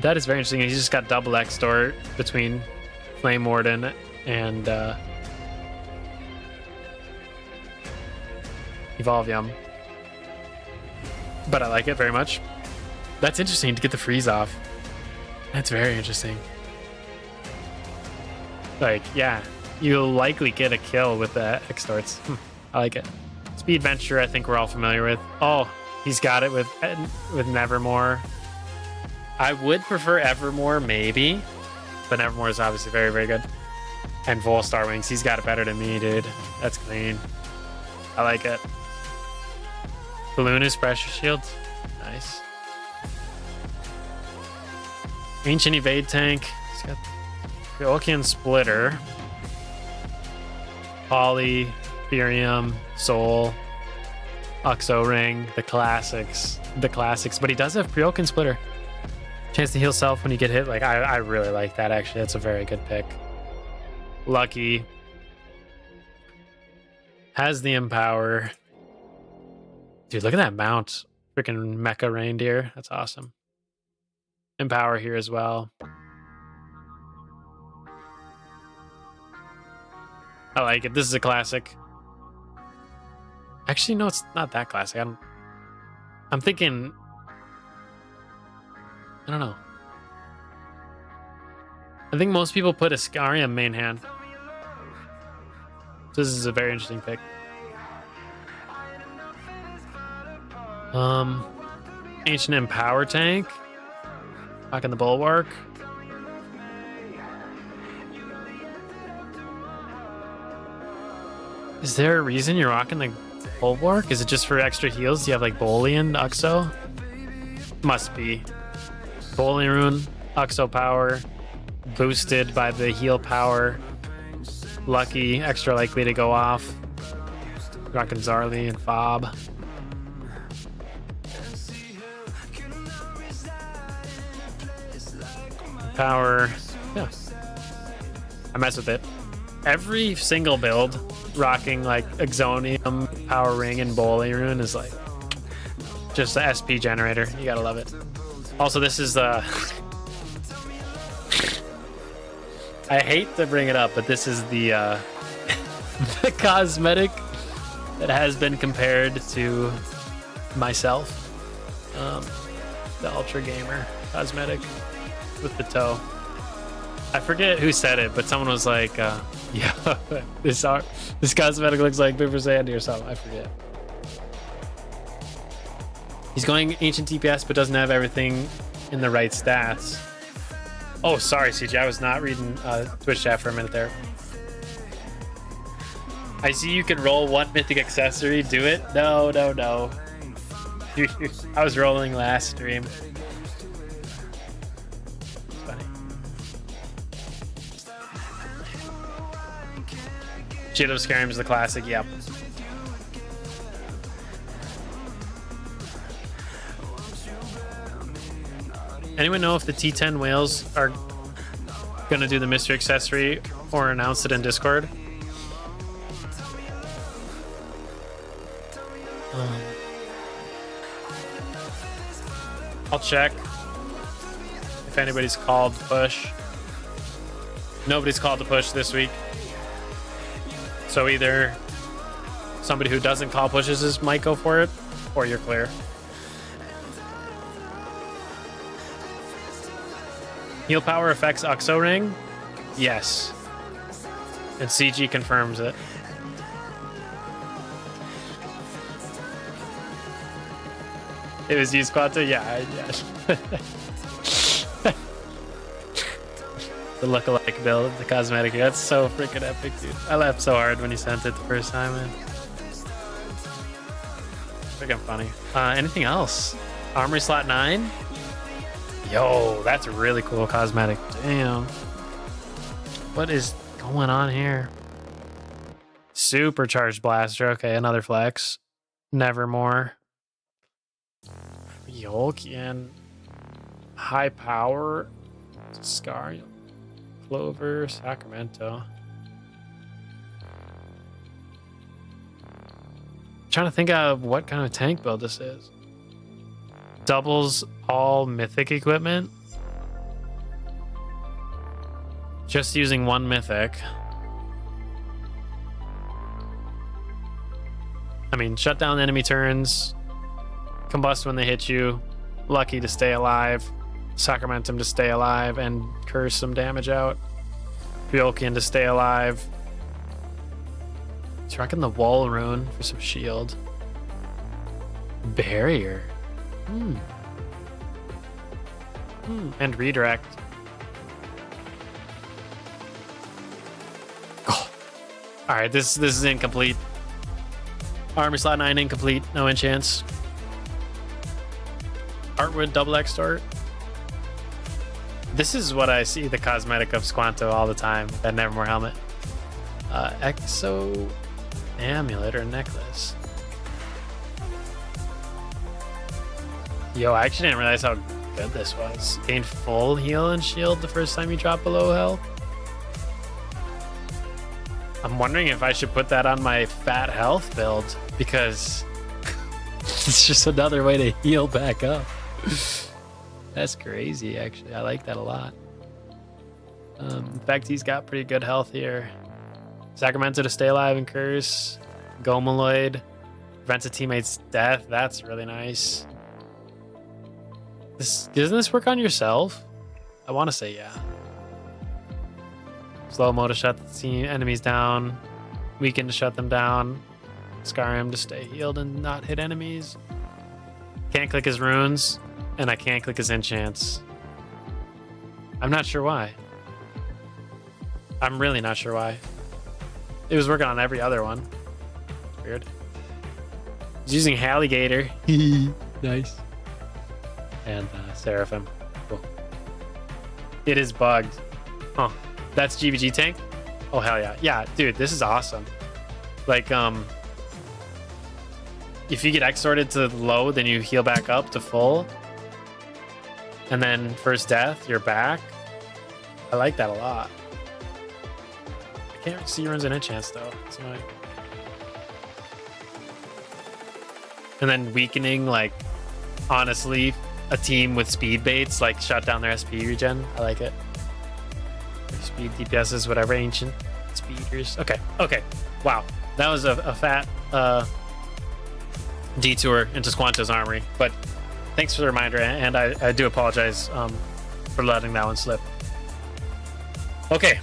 That is very interesting. He's just got double Extort between Flame Warden and Evolve Yum. But I like it very much. That's interesting to get the freeze off. That's very interesting. Like, yeah, you'll likely get a kill with the Extorts. I like it. Speed Venture, I think we're all familiar with. Oh, he's got it with Nevermore. I would prefer Evermore, maybe. But Nevermore is obviously very, very good. And Volstar Wings, he's got it better than me, dude. That's clean. I like it. Balloonist Pressure Shield. Nice. Ancient Evade Tank. He's got Ryokian Splitter. Poly, Therium, Soul, Uxo Ring, the classics. But he does have Ryokian Splitter. Chance to heal self when you get hit. Like, I really like that, actually. That's a very good pick. Lucky. Has the Empower. Dude, look at that mount. Freaking Mecha Reindeer. That's awesome. Empower here as well. I like it. This is a classic. Actually, no, it's not that classic. I'm thinking... I don't know. I think most people put Ascarium main hand. This is a very interesting pick. Ancient Empower Tank. Rocking the Bulwark. Is there a reason you're rocking the Bulwark? Is it just for extra heals? Do you have like Bolian, Uxo? Must be. Bolian Rune, Uxo power, boosted by the heal power. Lucky, extra likely to go off. Rocking Zarly and Fob. Power, yeah. I mess with it. Every single build rocking like Exonium, Power Ring, and Bolian Rune is like just the SP generator. You gotta love it. Also, this is the... I hate to bring it up, but this is the the cosmetic that has been compared to myself. The Ultra Gamer cosmetic with the toe. I forget who said it, but someone was like, yeah, this cosmetic looks like Paper Sandy or something. I forget. He's going ancient DPS, but doesn't have everything in the right stats. Oh, sorry, CJ. I was not reading Twitch chat for a minute there. I see you can roll one mythic accessory. Do it. No, no, no. I was rolling last stream. It's funny. Shield of Skyrim is the classic. Yep. Anyone know if the T10 whales are gonna do the mystery accessory or announce it in Discord? I'll check if anybody's called to push. Nobody's called to push this week. So either somebody who doesn't call pushes might go for it, or you're clear. Heal power affects Uxo Ring? Yes. And CG confirms it. It was you, Squatter? Yeah. The lookalike build, the cosmetic. That's so freaking epic, dude. I laughed so hard when he sent it the first time, man. Freaking funny. Anything else? Armory slot 9? Yo, that's a really cool cosmetic. Damn. What is going on here? Supercharged blaster. Okay, another flex. Nevermore. Yolkian. High power. Scar. Clover. Sacramento. Trying to think of what kind of tank build this is. Doubles all mythic equipment. Just using one mythic. I mean, shut down enemy turns. Combust when they hit you. Lucky to stay alive. Sacramentum to stay alive and curse some damage out. Bjolkian to stay alive. He's rocking the wall rune for some shield. Barrier. And redirect. Oh. All right, this is incomplete. Armor slot 9 incomplete. No enchants. Artwood double extort. This is what I see the cosmetic of Squanto all the time. That Nevermore helmet. Exo amulet or necklace. Yo, I actually didn't realize how good this was. Gain full heal and shield the first time you drop below health. I'm wondering if I should put that on my fat health build because it's just another way to heal back up. That's crazy, actually. I like that a lot. In fact, he's got pretty good health here. Sacramento to stay alive and curse. Gomaloid prevents a teammate's death. That's really nice. Doesn't this work on yourself? I want to say yeah. Slow mo to shut the enemies down. Weaken to shut them down. Skyrim to stay healed and not hit enemies. Can't click his runes. And I can't click his enchants. I'm not sure why. I'm really not sure why. It was working on every other one. Weird. He's using Halligator. Nice. And Seraphim. Cool. It is bugged. Huh. That's GVG tank? Oh, hell yeah. Yeah, dude, this is awesome. Like, if you get extorted to low, then you heal back up to full. And then first death, you're back. I like that a lot. I can't see runes and enchants though. That's annoying. And then weakening, like, honestly, a team with speed baits, like, shut down their SP regen. I like it. Speed DPSs, whatever, ancient speeders. Okay. Wow. That was a fat detour into Squanto's armory. But thanks for the reminder, and I do apologize for letting that one slip. Okay.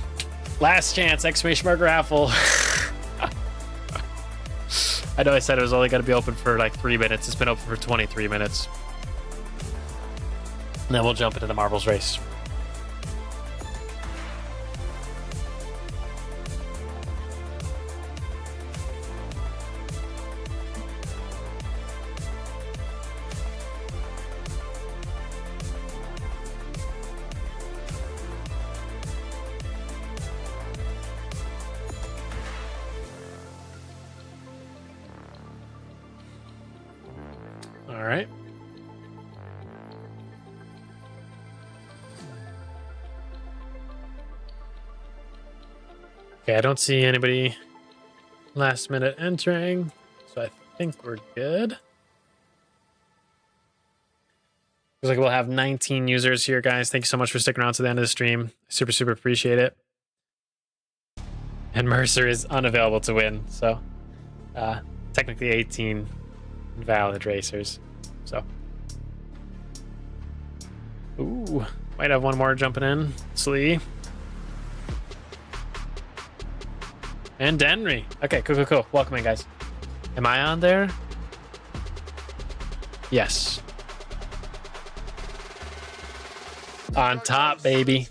Last chance, exclamation mark raffle. I know I said it was only going to be open for like 3 minutes. It's been open for 23 minutes. And then we'll jump into the marbles race. All right. Okay, I don't see anybody last minute entering, so I think we're good. Looks like we'll have 19 users here, guys. Thank you so much for sticking around to the end of the stream. Super, super appreciate it. And Mercer is unavailable to win, so technically 18 valid racers. So, ooh, might have one more jumping in. Slee. And Denry. Okay, cool, cool, cool. Welcome in, guys. Am I on there? Yes. On top, baby.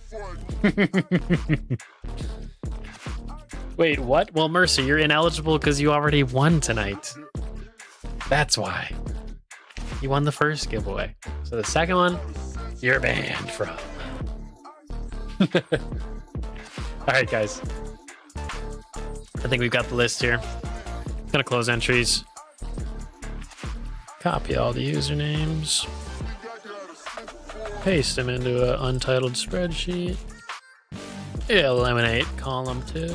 Wait, what? Well, Mercer, you're ineligible because you already won tonight. That's why. You won the first giveaway. So the second one, you're banned from. All right, guys. I think we've got the list here. Gonna close entries. Copy all the usernames. Paste them into an untitled spreadsheet. Eliminate column 2.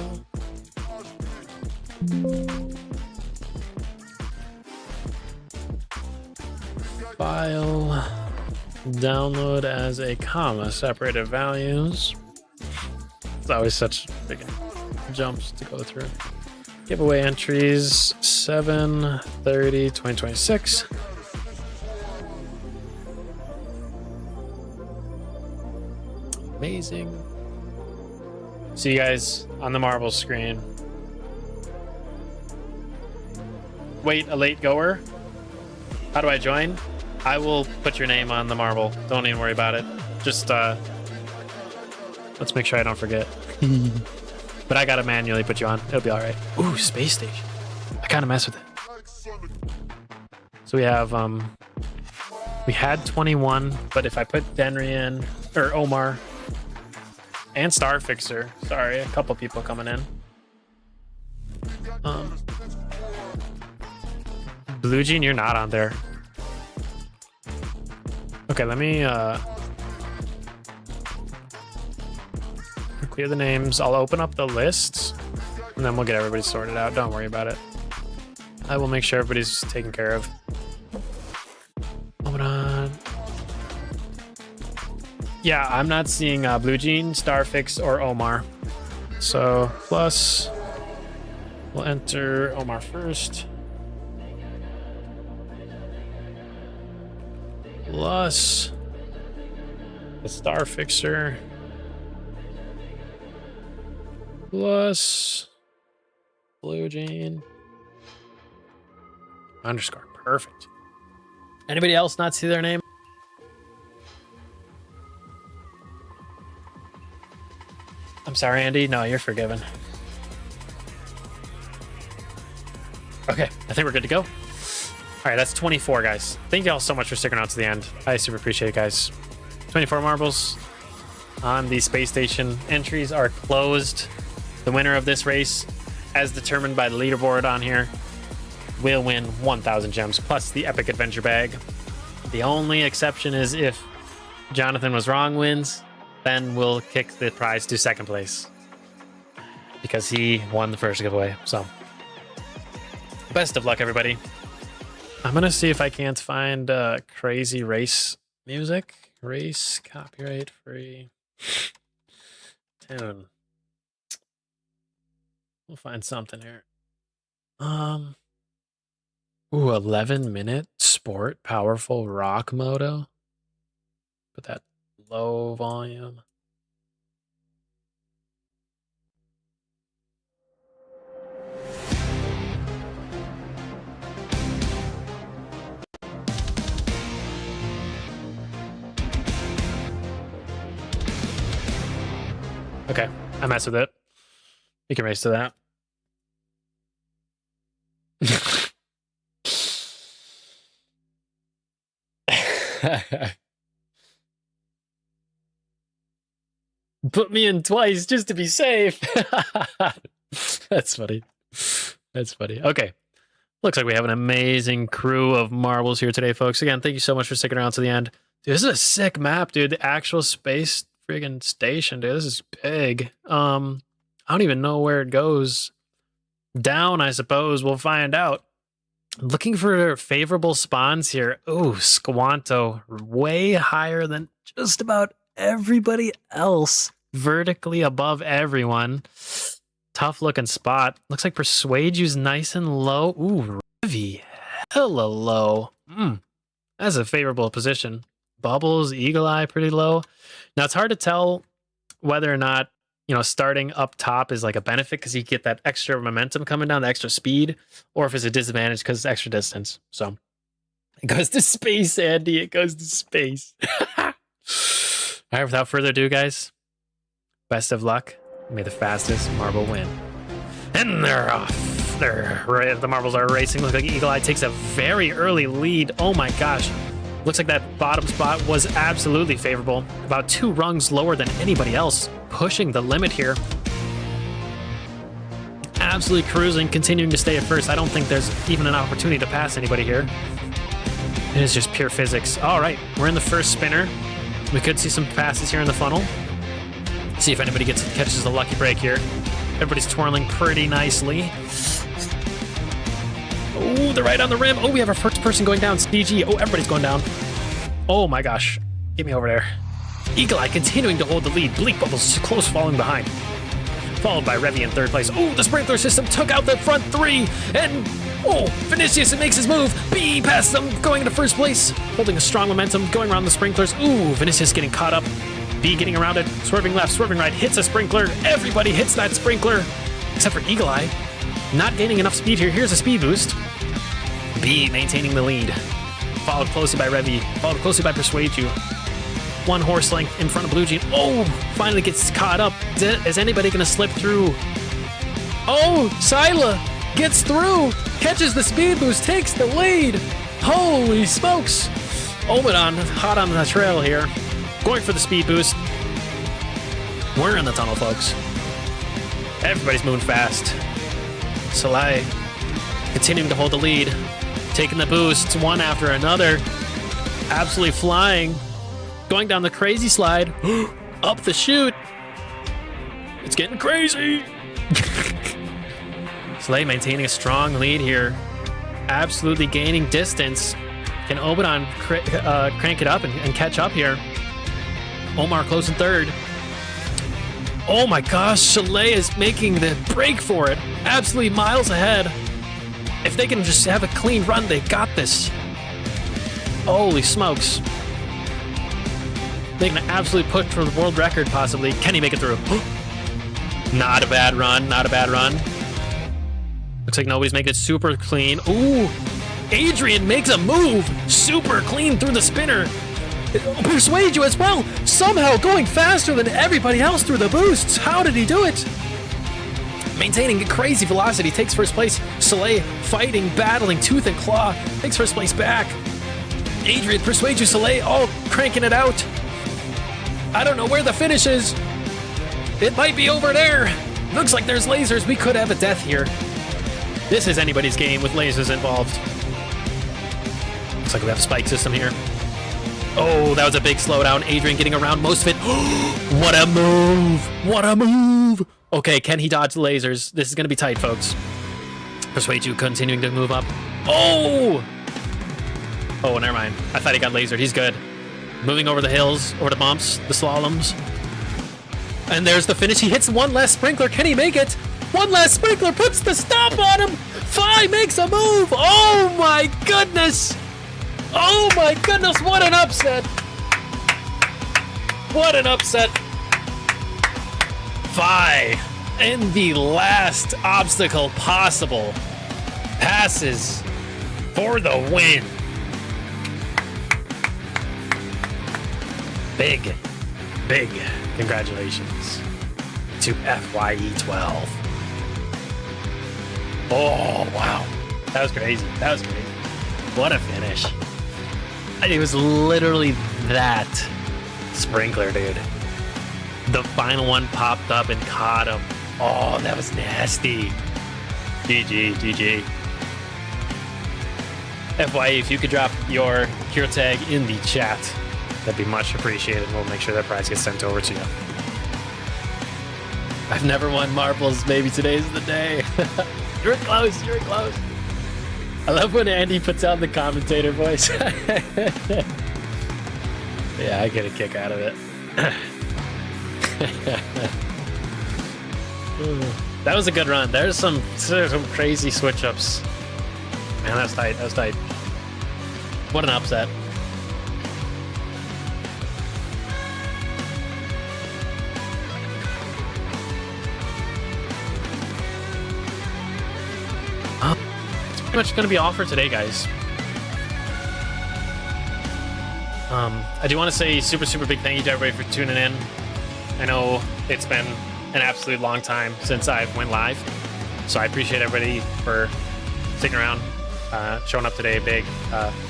File. Download as a comma separated values. It's always such big jumps to go through. Giveaway entries 7/30/2026. Amazing. See you guys on the marble screen. Wait, a late goer? How do I join? I will put your name on the marble. Don't even worry about it. Just let's make sure I don't forget. But I gotta manually put you on. It'll be all right. Ooh, space station. I kind of mess with it. So we have we had 21, but if I put Denry in or Omar and Starfixer, sorry, a couple people coming in. Blue Jean, you're not on there. Okay, let me clear the names. I'll open up the lists and then we'll get everybody sorted out. Don't worry about it. I will make sure everybody's taken care of. Hold on. Yeah, I'm not seeing Blue Jean, Starfix, or Omar. So plus, we'll enter Omar first. Plus the Starfixer. Plus Blue Jean. Underscore. Perfect. Anybody else not see their name? I'm sorry, Andy. No, you're forgiven. Okay, I think we're good to go. All right, that's 24, guys. Thank you all so much for sticking around to the end. I super appreciate it, guys. 24 marbles on the space station. Entries are closed. The winner of this race, as determined by the leaderboard on here, will win 1,000 gems plus the epic adventure bag. The only exception is if Jonathan was wrong wins, then we'll kick the prize to second place because he won the first giveaway. So best of luck, everybody. I'm gonna see if I can't find crazy race music. Race copyright free tune. We'll find something here. Ooh, 11-minute sport powerful rock moto. Put that low volume. Okay, I mess with it. You can race to that. Put me in twice just to be safe. That's funny. That's funny. Okay. Looks like we have an amazing crew of marbles here today, folks. Again, thank you so much for sticking around to the end. Dude, this is a sick map, dude. The actual space friggin' station, dude. This is big. I don't even know where it goes. Down, I suppose. We'll find out. Looking for favorable spawns here. Ooh, Squanto. Way higher than just about everybody else. Vertically above everyone. Tough looking spot. Looks like Persuade You's nice and low. Ooh, Revy. Hella low. That's a favorable position. Bubbles, Eagle Eye pretty low. Now it's hard to tell whether or not, you know, starting up top is like a benefit because you get that extra momentum coming down, the extra speed, or if it's a disadvantage because it's extra distance. So it goes to space, Andy. It goes to space. All right, without further ado, guys, best of luck. May the fastest marble win. And they're off. The marbles are racing. Looks like Eagle Eye takes a very early lead. Oh my gosh. Looks like that bottom spot was absolutely favorable. About 2 rungs lower than anybody else. Pushing the limit here. Absolutely cruising, continuing to stay at first. I don't think there's even an opportunity to pass anybody here. It is just pure physics. All right, we're in the first spinner. We could see some passes here in the funnel. See if anybody catches a lucky break here. Everybody's twirling pretty nicely. Oh, they're right on the rim. Oh, we have our first person going down. CG. Oh, everybody's going down. Oh my gosh. Get me over there. Eagle Eye continuing to hold the lead. Bleak Bubbles close following behind. Followed by Revy in third place. Oh, the sprinkler system took out the front 3. And, oh, Vinicius makes his move. B passes them, going into first place. Holding a strong momentum, going around the sprinklers. Ooh, Vinicius getting caught up. B getting around it, swerving left, swerving right, hits a sprinkler. Everybody hits that sprinkler, except for Eagle Eye. Not gaining enough speed here. Here's a speed boost. B maintaining the lead. Followed closely by Revy, followed closely by Persuade You. 1 horse length in front of Blue Jean. Oh, finally gets caught up. Is anybody going to slip through? Oh, Sila gets through, catches the speed boost, takes the lead. Holy smokes. Obadon hot on the trail here. Going for the speed boost. We're in the tunnel, folks. Everybody's moving fast. Soleil continuing to hold the lead. Taking the boosts one after another. Absolutely flying. Going down the crazy slide. Up the chute. It's getting crazy. Soleil maintaining a strong lead here. Absolutely gaining distance. Can Obadon crank it up and catch up here? Omar close in third. Oh my gosh, Chalet is making the break for it. Absolutely miles ahead. If they can just have a clean run, they got this. Holy smokes. They can absolutely push for the world record, possibly. Can he make it through? Not a bad run, not a bad run. Looks like nobody's making it super clean. Ooh, Adrian makes a move. Super clean through the spinner. Persuade You as well, somehow going faster than everybody else through the boosts. How did he do it? Maintaining crazy velocity, takes first place. Soleil fighting, battling tooth and claw, takes first place back. Adrian, Persuade You, Soleil all cranking it out. I don't know where the finish is. It might be over there. Looks like there's lasers. We could have a death here. This is anybody's game with lasers involved. Looks like we have a spike system here. Oh, that was a big slowdown. Adrian getting around most of it. What a move! What a move! Okay, can he dodge the lasers? This is going to be tight, folks. Persuade You continuing to move up. Oh! Oh, never mind. I thought he got lasered. He's good. Moving over the hills, over the bumps, the slaloms. And there's the finish. He hits one last sprinkler. Can he make it? One last sprinkler puts the stop on him. Phi makes a move. Oh my goodness. Oh my goodness, what an upset. What an upset. Phi, in the last obstacle possible, passes for the win. Big, big congratulations. to FYE 12. Oh, wow. That was crazy. That was crazy. What a finish. It was literally that sprinkler, dude. The final one popped up and caught him. Oh, that was nasty. GG, GG. FYE, if you could drop your hero tag in the chat, that'd be much appreciated. We'll make sure that prize gets sent over to you. I've never won marbles. Maybe today's the day. You're close. You're close. I love when Andy puts out the commentator voice. Yeah, I get a kick out of it. That was a good run. There's some crazy switch ups. Man, that was tight. That was tight. What an upset. It's pretty much going to be all for today, guys. I do want to say super big thank you to everybody for tuning in. I know it's been an absolute long time since I've went live, so I appreciate everybody for sticking around, showing up today. Big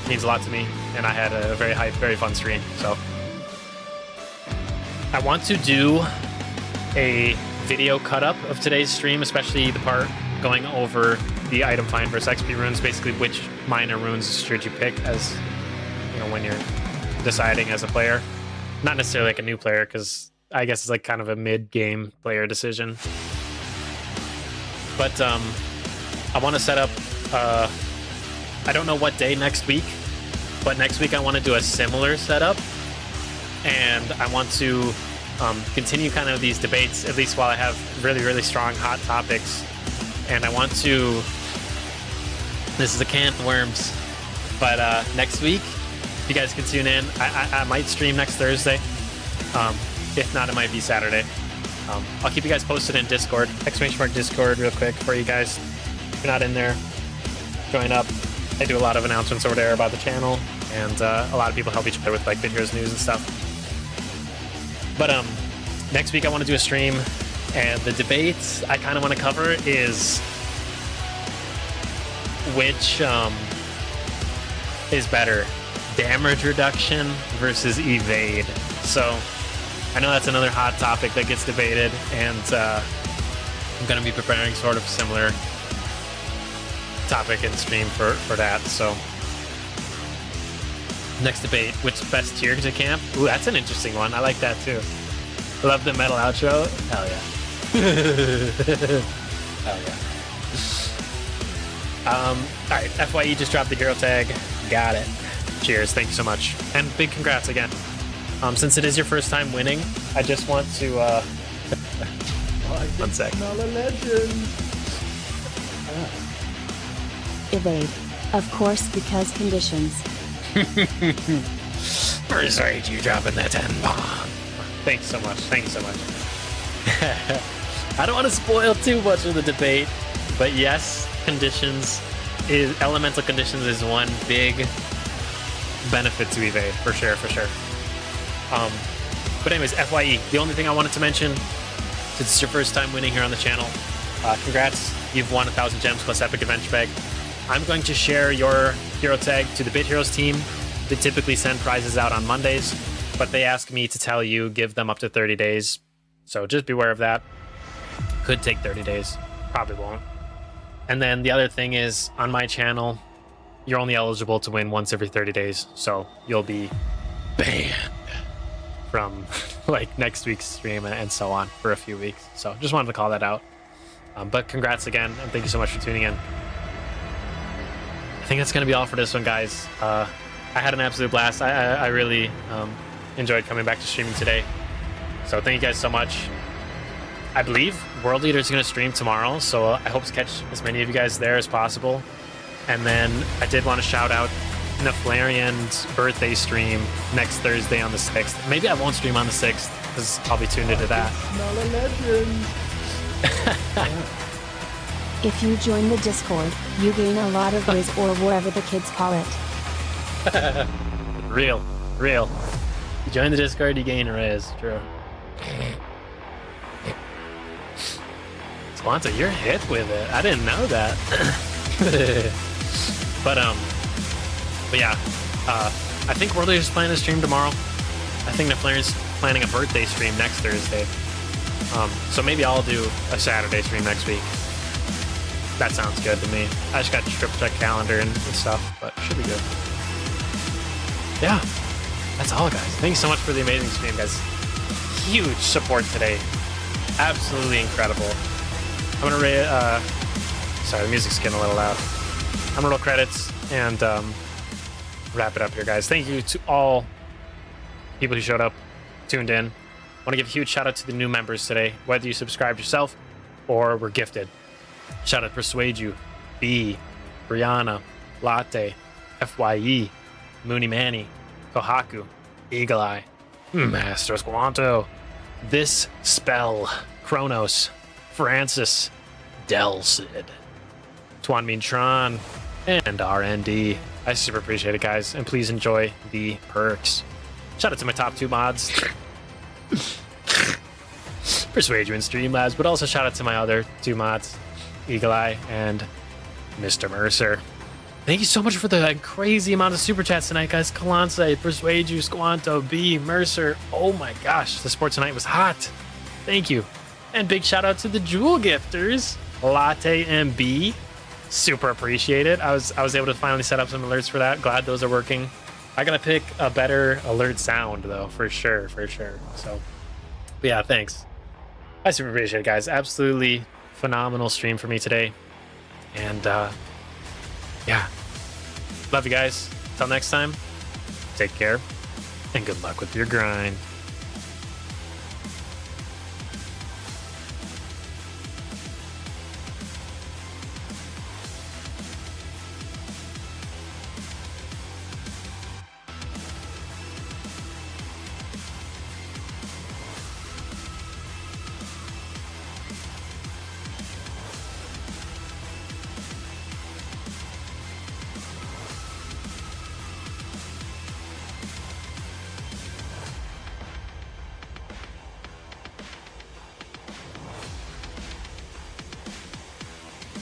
means a lot to me, and I had a very hype, very fun stream. So I want to do a video cut up of today's stream, especially the part going over the item find versus XP runes, basically which minor runes should you pick, as you know, when you're deciding as a player. Not necessarily like a new player, because I guess it's like kind of a mid-game player decision. But I want to set up, I don't know what day next week, but next week I want to do a similar setup, and I want to continue kind of these debates, at least while I have really strong hot topics. And I want to, this is a can of worms, but next week, if you guys can tune in, I might stream next Thursday. If not, it might be Saturday. I'll keep you guys posted in Discord. !Discord real quick for you guys. If you're not in there, join up. I do a lot of announcements over there about the channel, and a lot of people help each other with like videos, news, and stuff. But next week I want to do a stream, and the debates I kind of want to cover is which is better, damage reduction versus evade. So I know that's another hot topic that gets debated, and I'm going to be preparing sort of similar topic and stream for that. So next debate, which best tier to camp? Ooh, that's an interesting one. I like that too. Love the metal outro. Hell yeah. Hell yeah. Alright, FYE just dropped the hero tag. Got it. Cheers, thank you so much. And big congrats again. Since it is your first time winning, I just want to one sec. Not a legend. Evade. Of course, because conditions. Persuade you dropping that 10 bomb. Thanks so much. Thank you so much. I don't want to spoil too much of the debate, but yes, elemental conditions is one big benefit to evade, for sure. But anyways, FYE, the only thing I wanted to mention, since it's your first time winning here on the channel, congrats, you've won 1,000 gems plus epic adventure bag. I'm going to share your hero tag to the Bit Heroes team. They typically send prizes out on Mondays, but they ask me to tell you, give them up to 30 days. So just beware of that. Could take 30 days, probably won't. And then the other thing is, on my channel, you're only eligible to win once every 30 days. So you'll be banned from like next week's stream and so on for a few weeks. So just wanted to call that out. But congrats again, and thank you so much for tuning in. I think that's going to be all for this one, guys. I had an absolute blast. I really enjoyed coming back to streaming today. So thank you guys so much. I believe World Leader is going to stream tomorrow, so I hope to catch as many of you guys there as possible. And then I did want to shout out Neflarian's birthday stream next Thursday on the 6th. Maybe I won't stream on the 6th, because I'll be tuned into that. Not a legend. If you join the Discord, you gain a lot of riz, or whatever the kids call it. Real. You join the Discord, you gain a riz. True. Squanta, you're hip with it. I didn't know that. but yeah, I think World is planning a stream tomorrow. I think NaFlare's planning a birthday stream next Thursday. So maybe I'll do a Saturday stream next week. That sounds good to me. I just got to triple check calendar and stuff, but should be good. Yeah, that's all, guys. Thank you so much for the amazing stream, guys. Huge support today. Absolutely incredible. I'm gonna rate. Sorry, the music's getting a little loud. I'm gonna roll credits and wrap it up here, guys. Thank you to all people who showed up, tuned in. I want to give a huge shout out to the new members today, whether you subscribed yourself or were gifted. Shout out to Persuade You, B, Brianna, Latte, FYE, Mooney Manny, Kohaku, Eagle Eye, Master Squanto, This Spell, Kronos, Francis, Del Cid, Twan Mean Tron, and RND. I super appreciate it, guys, and please enjoy the perks. Shout out to my top 2 mods. Persuade You and Streamlabs, but also shout out to my other 2 mods, Eagle Eye and Mr. Mercer. Thank you so much for the crazy amount of super chats tonight, guys. Kalanse, Persuade You, Squanto, B, Mercer. Oh my gosh, the sport tonight was hot. Thank you. And big shout out to the Jewel gifters, Latte and B. Super appreciate it. I was able to finally set up some alerts for that. Glad those are working. I gotta pick a better alert sound though, for sure. So, but yeah, thanks. I super appreciate it, guys. Absolutely phenomenal stream for me today. And yeah, love you guys. Till next time, take care and good luck with your grind.